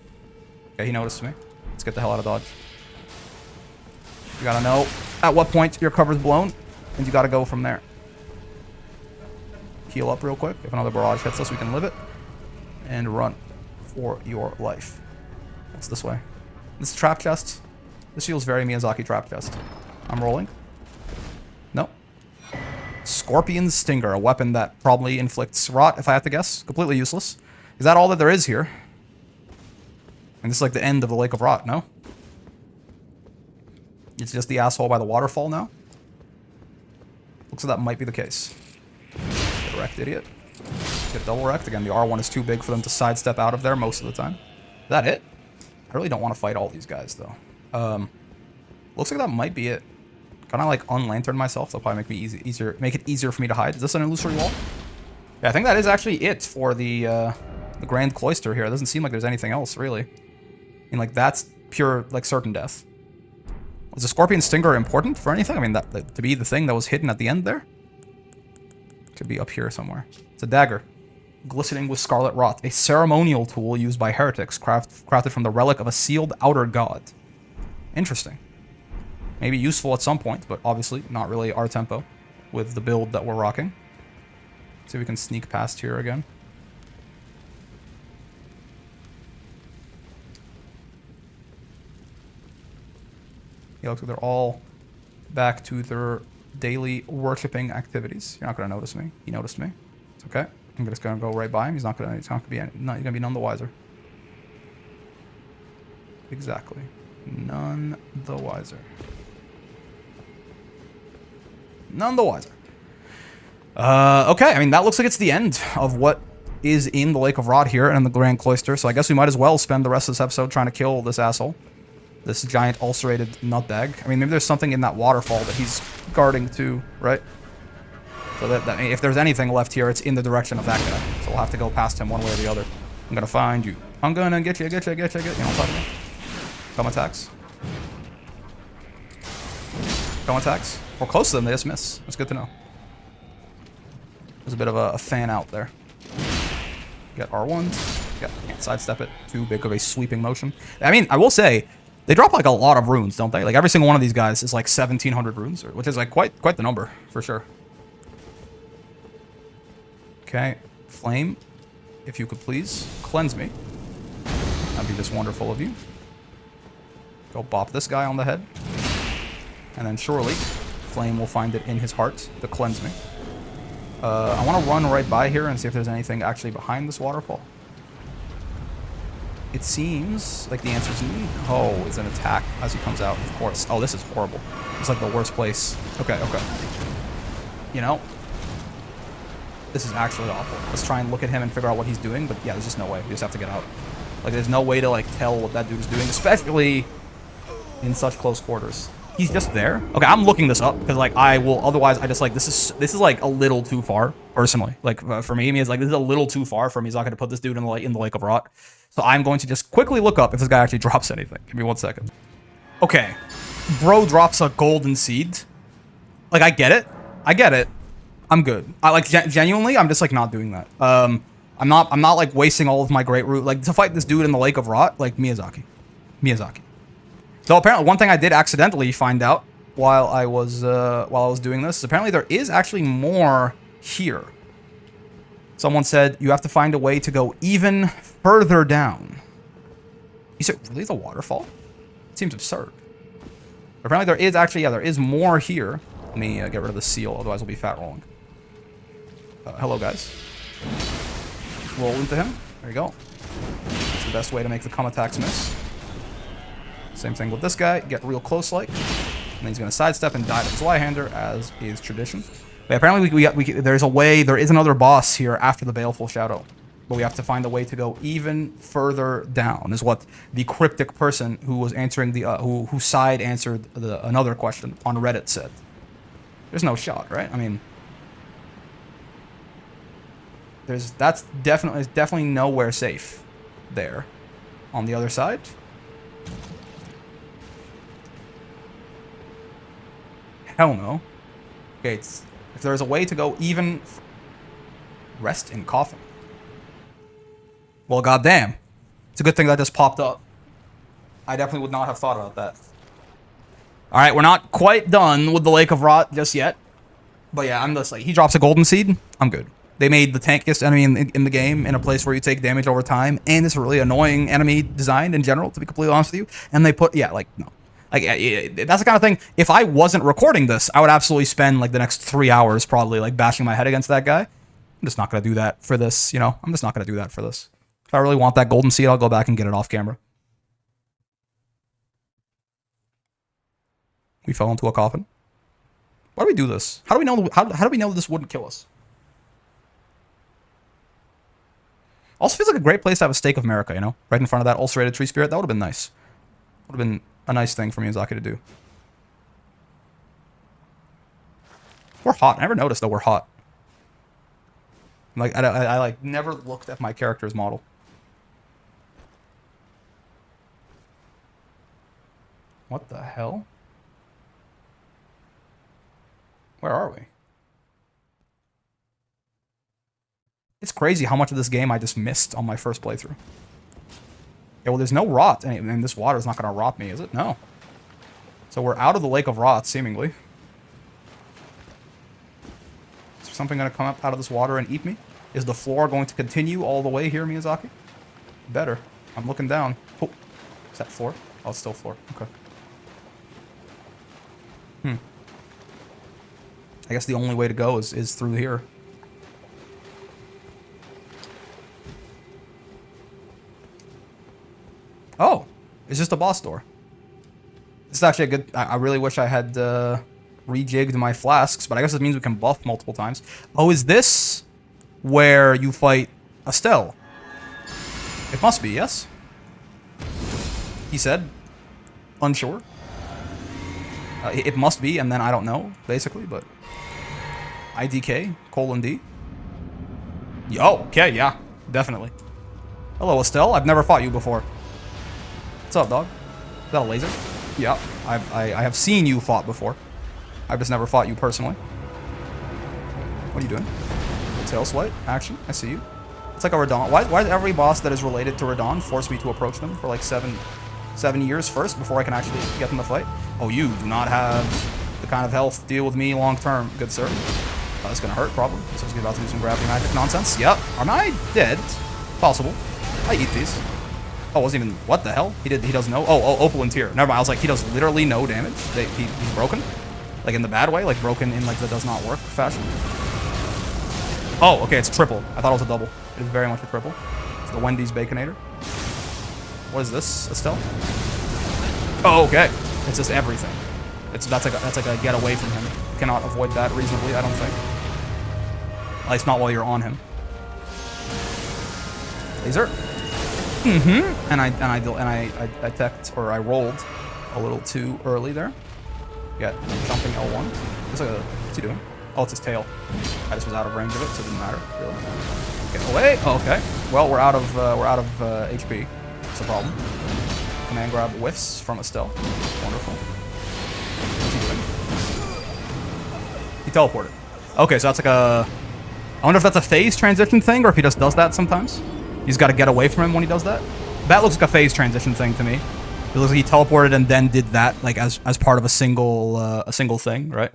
Okay, he noticed me. Let's get the hell out of dodge. You gotta know at what point your cover's blown, and you gotta go from there. Heal up real quick. If another barrage hits us, we can live it. And run for your life. What's this way? This is trap chest. This feels very Miyazaki trap chest. I'm rolling. No. Scorpion Stinger, a weapon that probably inflicts rot, if I have to guess. Completely useless. Is that all that there is here? And this is like the end of the Lake of Rot, no? It's just the asshole by the waterfall now? Looks like that might be the case. Get wrecked, idiot. Get double wrecked. Again, the R1 is too big for them to sidestep out of there most of the time. Is that it? I really don't want to fight all these guys, though. Looks like that might be it. Can I, like, unlantern myself? That'll probably make me make it easier for me to hide. Is this an illusory wall? Yeah, I think that is actually it for the Grand Cloister here. It doesn't seem like there's anything else, really. I mean, like, that's pure, like, certain death. Was the Scorpion Stinger important for anything? I mean, to be the thing that was hidden at the end there? Should be up here somewhere. It's a dagger. Glistening with scarlet wrought. A ceremonial tool used by heretics, crafted from the relic of a sealed outer god. Interesting. Maybe useful at some point, but obviously not really our tempo with the build that we're rocking. See if we can sneak past here again. Yeah, looks like they're all back to their daily worshipping activities. You're not gonna notice me. He noticed me. It's okay. I'm just gonna go right by him. He's not gonna be none the wiser. Exactly. None the wiser. None the wiser. Okay, I mean, that looks like it's the end of what is in the Lake of Rot here and in the Grand Cloister, so I guess we might as well spend the rest of this episode trying to kill this asshole. This giant ulcerated nutbag. I mean, maybe there's something in that waterfall that he's guarding too, right? So that if there's anything left here, it's in the direction of that guy. So we'll have to go past him one way or the other. I'm gonna find you. I'm gonna get you. You know what I'm talking about? Come attacks. Come attacks. We're close to them, they just miss. That's good to know. There's a bit of a fan out there. Get R1. Yeah, can't sidestep it. Too big of a sweeping motion. I mean, I will say, they drop like a lot of runes, don't they? Like every single one of these guys is like 1,700 runes, which is like quite the number, for sure. Okay, flame, if you could please cleanse me. That'd be just wonderful of you. Go bop this guy on the head. And then surely, flame will find it in his heart to cleanse me. I want to run right by here and see if there's anything actually behind this waterfall. It seems like the answer is no. Is an attack as he comes out, of course. Oh, this is horrible. It's like the worst place. Okay. You know, this is actually awful. Let's try and look at him and figure out what he's doing, but yeah, there's just no way. We just have to get out. Like, there's no way to, like, tell what that dude is doing, especially in such close quarters. He's just there. Okay, I'm looking this up because like I will. Otherwise, I just like this is like a little too far personally. Like for me, it's like this is a little too far for Miyazaki to put this dude in the Lake of Rot. So I'm going to just quickly look up if this guy actually drops anything. Give me 1 second. Okay, bro drops a golden seed. Like I get it. I'm good. I like genuinely. I'm just like not doing that. I'm not like wasting all of my great root like to fight this dude in the Lake of Rot. Like Miyazaki. So apparently, one thing I did accidentally find out while I was doing this is apparently there is actually more here. Someone said you have to find a way to go even further down. Is it really the waterfall? It seems absurd. Apparently there is actually, yeah, there is more here. Let me get rid of the seal, otherwise we'll be fat rolling. Hello, guys. Roll into him. There you go. That's the best way to make the come attacks miss. Same thing with this guy. Get real close like. And then he's going to sidestep and die to his Y-hander, as is tradition. But apparently there's a way, there is another boss here after the Baleful Shadow. But we have to find a way to go even further down, is what the cryptic person who was answering the, who side answered another question on Reddit said. There's no shot, right? I mean, that's definitely nowhere safe there. On the other side. Hell no. Okay, if there's a way to go even... Rest in coffin. Well, goddamn. It's a good thing that just popped up. I definitely would not have thought about that. Alright, we're not quite done with the Lake of Rot just yet. But yeah, I'm just like, he drops a golden seed, I'm good. They made the tankiest enemy in the game in a place where you take damage over time, and it's a really annoying enemy design in general, to be completely honest with you. And they put, yeah, like, no. Like, that's the kind of thing, if I wasn't recording this, I would absolutely spend, like, the next 3 hours probably, like, bashing my head against that guy. I'm just not going to do that for this, you know? I'm just not going to do that for this. If I really want that golden seed, I'll go back and get it off camera. We fell into a coffin. Why do we do this? How do we know, how do we know this wouldn't kill us? Also feels like a great place to have a stake of America, you know? Right in front of that ulcerated tree spirit. That would have been nice. Would have been a nice thing for Miyazaki to do. We're hot. I never noticed that we're hot. Like, I like never looked at my character's model. What the hell? Where are we? It's crazy how much of this game I just missed on my first playthrough. Yeah, well, there's no rot, and this water is not going to rot me, is it? No. So we're out of the Lake of Rot, seemingly. Is there something going to come up out of this water and eat me? Is the floor going to continue all the way here, Miyazaki? Better. I'm looking down. Oh, is that floor? Oh, it's still floor. Okay. I guess the only way to go is through here. Oh, it's just a boss door. This is actually a good... I really wish I had rejigged my flasks, but I guess it means we can buff multiple times. Oh, is this where you fight Estelle? It must be, yes? He said. Unsure. It must be, and then I don't know, basically, but... IDK, :D. Yo, okay, yeah, definitely. Hello, Estelle. I've never fought you before. What's up, dog? Is that a laser? Yeah, I have seen you fought before. I've just never fought you personally. What are you doing? Tail swipe, action, I see you. It's like a Radon. Why does every boss that is related to Radon force me to approach them for like seven years first before I can actually get them to fight? Oh, you do not have the kind of health to deal with me long term, good sir. It's gonna hurt, probably. So he's about to do some gravity magic nonsense. Yep. Am I dead? Possible. I eat these. Oh, wasn't even... What the hell? He does no... Oh, Opalent's here. Never mind. I was like, he does literally no damage. He's broken. Like, in the bad way. Like, broken in, like, the does not work fashion. Oh, okay. It's triple. I thought it was a double. It is very much a triple. It's the Wendy's Baconator. What is this? Estelle? Oh, okay. It's just everything. That's like a get away from him. You cannot avoid that reasonably, I don't think. At least not while you're on him. Laser. And I teched, or I rolled a little too early there. Yeah, jumping L1. What's he doing? Oh, it's his tail. I just was out of range of it, so it didn't matter really. Get away. Oh, okay. Well, we're out of HP. That's a problem. Command grab whiffs from Estelle. Wonderful. What's he doing? He teleported. Okay, so that's like a... I wonder if that's a phase transition thing, or if he just does that sometimes. He's got to get away from him when he does that. That looks like a phase transition thing to me. It looks like he teleported and then did that, like as part of a single thing, right?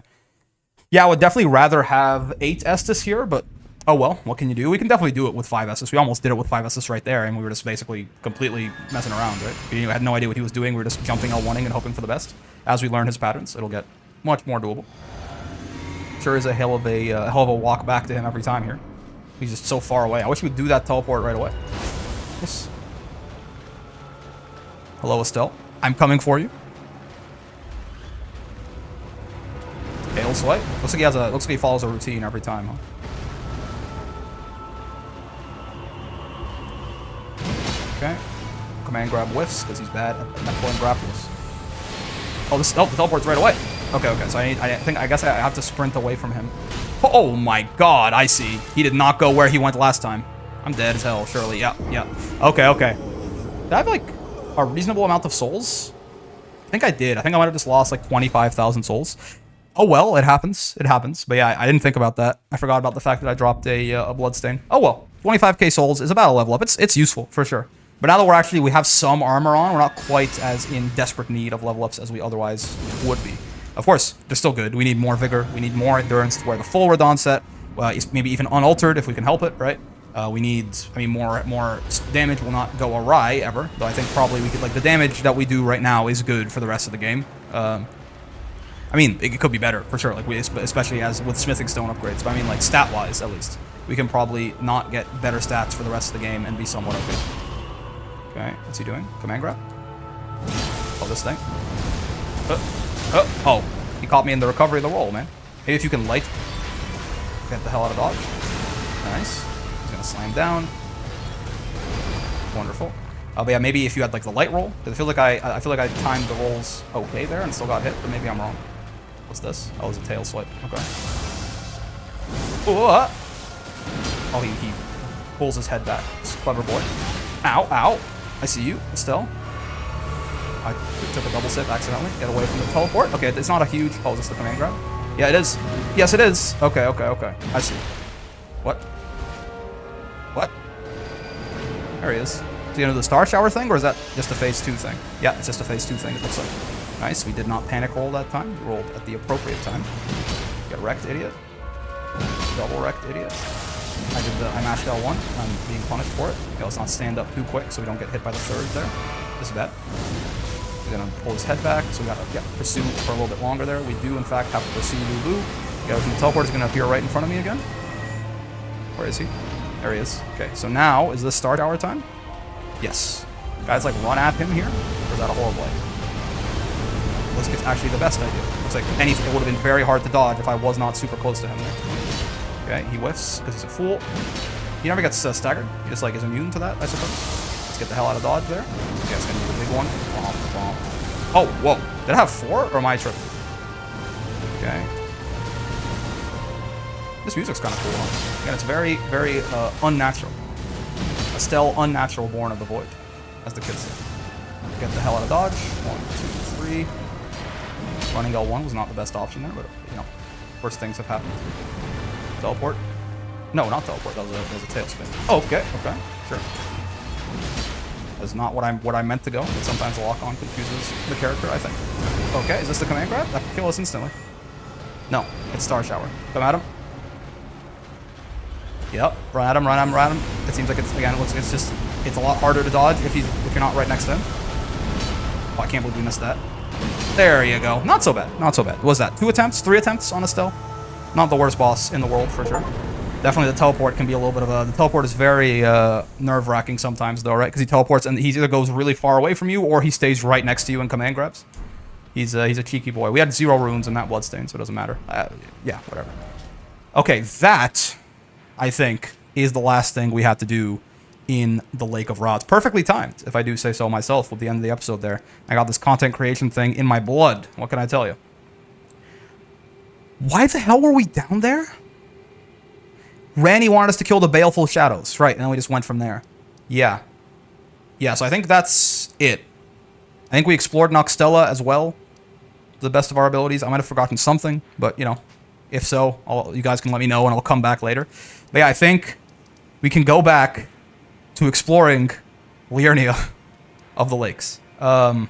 Yeah, I would definitely rather have 8 Estus here, but oh well, what can you do? We can definitely do it with 5 Estus. We almost did it with 5 Estus right there, and we were just basically completely messing around, right? We had no idea what he was doing. We were just jumping L1ing and hoping for the best. As we learn his patterns, it'll get much more doable. Sure is a hell of a walk back to him every time here. He's just so far away. I wish we would do that teleport right away. Yes. Hello, Estelle. I'm coming for you. Tail swipe. Looks like he follows a routine every time, huh? Okay. Command grab whiffs because he's bad at pulling grapples. Oh, the teleport's right away. Okay. So I guess I have to sprint away from him. Oh my god, I see. He did not go where he went last time. I'm dead as hell, surely. Yeah. Okay. Did I have, like, a reasonable amount of souls? I think I did. I think I might have just lost, like, 25,000 souls. Oh, well, it happens. But yeah, I didn't think about that. I forgot about the fact that I dropped a bloodstain. Oh, well. 25k souls is about a level up. It's useful, for sure. But now that we have some armor on, we're not quite as in desperate need of level ups as we otherwise would be. Of course, they're still good. We need more vigor. We need more endurance to wear the full Radon set. Maybe even unaltered if we can help it, right? We need, more damage will not go awry ever. Though I think probably we could, like, the damage that we do right now is good for the rest of the game. It could be better, for sure. Like, especially as with smithing stone upgrades. But like, stat-wise, at least. We can probably not get better stats for the rest of the game and be somewhat okay. Okay, what's he doing? Command grab? Oh, this thing. Oh, he caught me in the recovery of the roll, man. Maybe if you can light... Get the hell out of dodge. Nice. He's gonna slam down. Wonderful. But yeah, maybe if you had, like, the light roll. I feel like I timed the rolls okay there and still got hit, but maybe I'm wrong. What's this? Oh, it's a tail swipe. Okay. Oh, he pulls his head back. It's a clever boy. Ow. I see you, Estelle. I took a double sip accidentally. Get away from the teleport. Okay, it's not a huge... Oh, is this the command grab? Yeah, it is. Yes, it is. Okay. I see. What? What? There he is. Is he gonna do the Star Shower thing, or is that just a phase 2 thing? Yeah, it's just a phase 2 thing, it looks like. Nice, we did not panic roll that time. We rolled at the appropriate time. Get wrecked, idiot. Double wrecked, idiot. I mashed L1. I'm being punished for it. Okay, let's not stand up too quick so we don't get hit by the third there. This is bad. We're gonna pull his head back, so we gotta pursue for a little bit longer there. We do, in fact, have to pursue Lulu. The teleport is gonna appear right in front of me again. Where is he? There he is. Okay, so now, is this Star Tower time? Yes. Guys, like, run at him here? Or is that a horrible idea? Looks like it's actually the best idea. Looks like anything, it would have been very hard to dodge if I was not super close to him there. Okay, he whiffs, because he's a fool. He never gets staggered. He just, like, is immune to that, I suppose. Let's get the hell out of dodge there. Okay, it's gonna be the big one. Oh, whoa. Did I have 4, or am I tripping? Okay. This music's kind of cool, huh? Again, it's very, very unnatural. Estelle, unnatural born of the void, as the kids say. Get the hell out of dodge. 1, 2, 3. Running L1 was not the best option there, but, you know, worse things have happened. Teleport? No, not teleport. That was a tailspin. Oh, okay, sure. That's not what I meant to go, but sometimes lock-on confuses the character, I think. Okay, is this the command grab? That can kill us instantly. No, it's Star Shower. Come at him. Yep, run at him, run at him, run at him. It seems like it's, again, it looks like it's a lot harder to dodge if you're not right next to him. Oh, I can't believe we missed that. There you go. Not so bad, not so bad. What was that 2 attempts, 3 attempts on Estelle? Not the worst boss in the world, for sure. Definitely the teleport can be a little bit of a... The teleport is very nerve-wracking sometimes, though, right? Because he teleports and he either goes really far away from you or he stays right next to you and command grabs. He's a cheeky boy. We had 0 runes in that bloodstain, so it doesn't matter. Yeah, whatever. Okay, that, I think, is the last thing we have to do in the Lake of Rods. Perfectly timed, if I do say so myself, with the end of the episode there. I got this content creation thing in my blood. What can I tell you? Why the hell were we down there? Randy wanted us to kill the Baleful Shadows. Right, and then we just went from there. Yeah. Yeah, so I think that's it. I think we explored Noxtella as well, to the best of our abilities. I might have forgotten something, but, you know, if so, you guys can let me know and I'll come back later. But yeah, I think we can go back to exploring Liurnia of the Lakes. How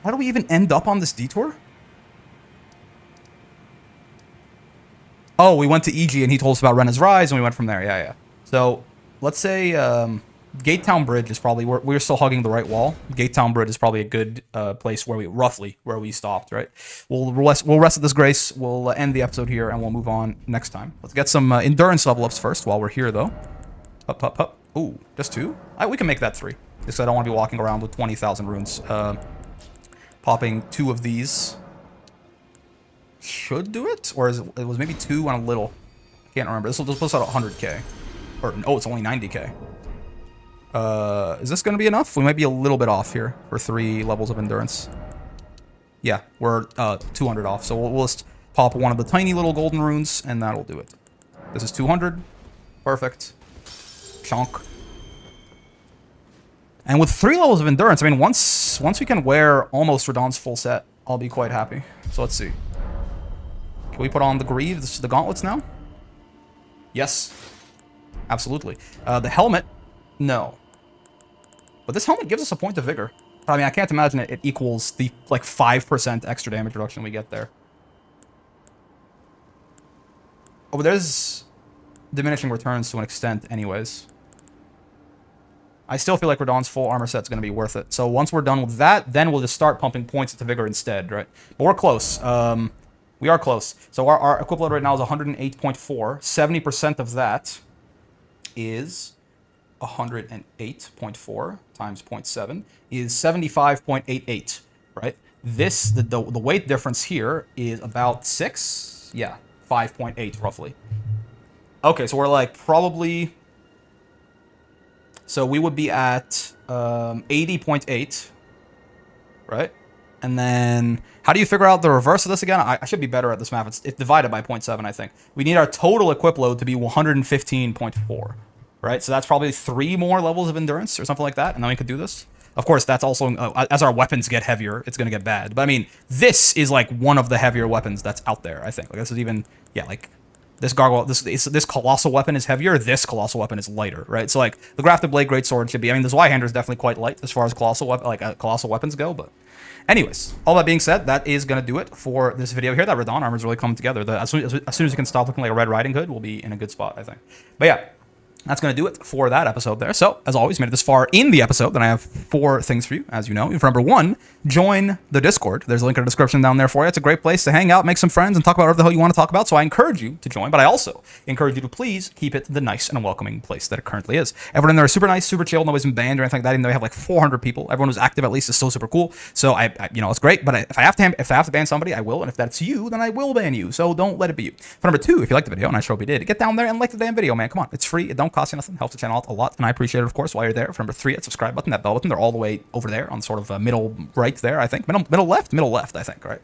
do we even end up on this detour? Oh, we went to EG and he told us about Rena's Rise and we went from there. Yeah. So, let's say Gate Town Bridge is probably... We're still hugging the right wall. Gate Town Bridge is probably a good place where we stopped, right? We'll rest at this grace. We'll end the episode here and we'll move on next time. Let's get some endurance level ups first while we're here, though. Up. Ooh, just 2? We can make that 3. Just I don't want to be walking around with 20,000 runes. Popping 2 of these should do it? Or it was maybe 2 and a little. I can't remember. This will put us at 100k. Or, oh, it's only 90k. Is this going to be enough? We might be a little bit off here for 3 levels of endurance. Yeah, we're 200 off. So we'll just pop one of the tiny little golden runes, and that'll do it. This is 200. Perfect. Chunk. And with 3 levels of endurance, I mean, once we can wear almost Radahn's full set, I'll be quite happy. So let's see. Can we put on the greaves, the gauntlets now? Yes. Absolutely. The helmet, no. But this helmet gives us a point of vigor. I mean, I can't imagine it equals the, like, 5% extra damage reduction we get there. Oh, but there's diminishing returns to an extent anyways. I still feel like Radahn's full armor set's going to be worth it. So once we're done with that, then we'll just start pumping points into vigor instead, right? But we're close. We are close. So our equivalent right now is 108.4. 70% of that is 108.4 times 0.7 is 75.88, right? This, the weight difference here is about 6. Yeah, 5.8 roughly. Okay, so we're like probably... So we would be at 80.8, right? And then, how do you figure out the reverse of this again? I should be better at this math. It's divided by 0.7, I think. We need our total equip load to be 115.4, right? So that's probably 3 more levels of endurance or something like that, and then we could do this. Of course, that's also, as our weapons get heavier, it's going to get bad. But I mean, this is like one of the heavier weapons that's out there, I think. Like, this is even, yeah, like This gargoyle, this colossal weapon is heavier. This colossal weapon is lighter, right? So like the grafted blade greatsword should be. I mean, the Zweihander is definitely quite light as far as colossal weapons go. But anyways, all that being said, that is gonna do it for this video here. That Radon armor is really coming together. As soon as you can stop looking like a Red Riding Hood, we'll be in a good spot, I think. But yeah. That's going to do it for that episode there. So, as always, made it this far in the episode, then I have 4 things for you, as you know. Remember, 1, join the Discord. There's a link in the description down there for you. It's a great place to hang out, make some friends, and talk about whatever the hell you want to talk about. So I encourage you to join, but I also encourage you to please keep it the nice and welcoming place that it currently is. Everyone in there is super nice, super chill, nobody's been banned or anything like that, even though we have like 400 people. Everyone who's active at least is still super cool. So, it's great, but if I have to ban somebody, I will, and if that's you, then I will ban you. So don't let it be you. But number 2, if you liked the video, and I sure hope you did, get down there and like the damn video, man. Come on, it's free. It don't cost you nothing. Helps the channel out a lot, and I appreciate it, of course, while you're there. For number 3, that subscribe button, that bell button, they're all the way over there on sort of middle right there, I think. Middle left, I think, right?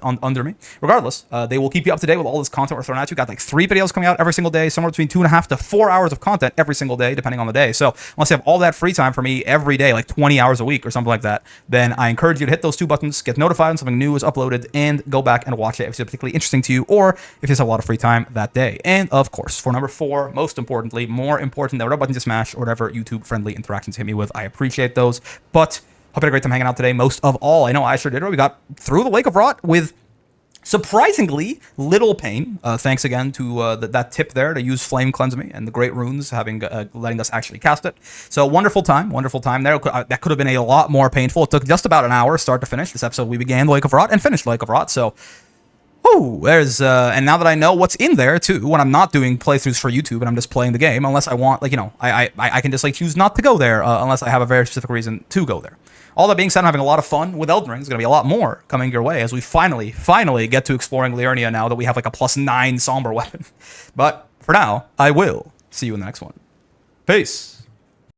Under me. Regardless, they will keep you up to date with all this content we're throwing at you. Got like 3 videos coming out every single day, somewhere between 2.5 to 4 hours of content every single day, depending on the day. So unless you have all that free time for me every day, like 20 hours a week or something like that, then I encourage you to hit those 2 buttons, get notified when something new is uploaded, and go back and watch it if it's particularly interesting to you, or if you just have a lot of free time that day. And of course, for number 4, most importantly, more important than whatever button to smash or whatever YouTube-friendly interactions hit me with, I appreciate those. But hope you had a great time hanging out today. Most of all, I know I sure did. We got through the Lake of Rot with surprisingly little pain. Thanks again to that tip there to use Flame Cleanse Me and the Great Runes letting us actually cast it. So wonderful time there. That could have been a lot more painful. It took just about an hour start to finish. This episode we began the Lake of Rot and finished the Lake of Rot. So there's and now that I know what's in there too, when I'm not doing playthroughs for YouTube and I'm just playing the game, unless I want, I can just choose not to go there unless I have a very specific reason to go there. All that being said, I'm having a lot of fun with Elden Ring. There's going to be a lot more coming your way as we finally get to exploring Liurnia now that we have like a +9 somber weapon. But for now, I will see you in the next one. Peace.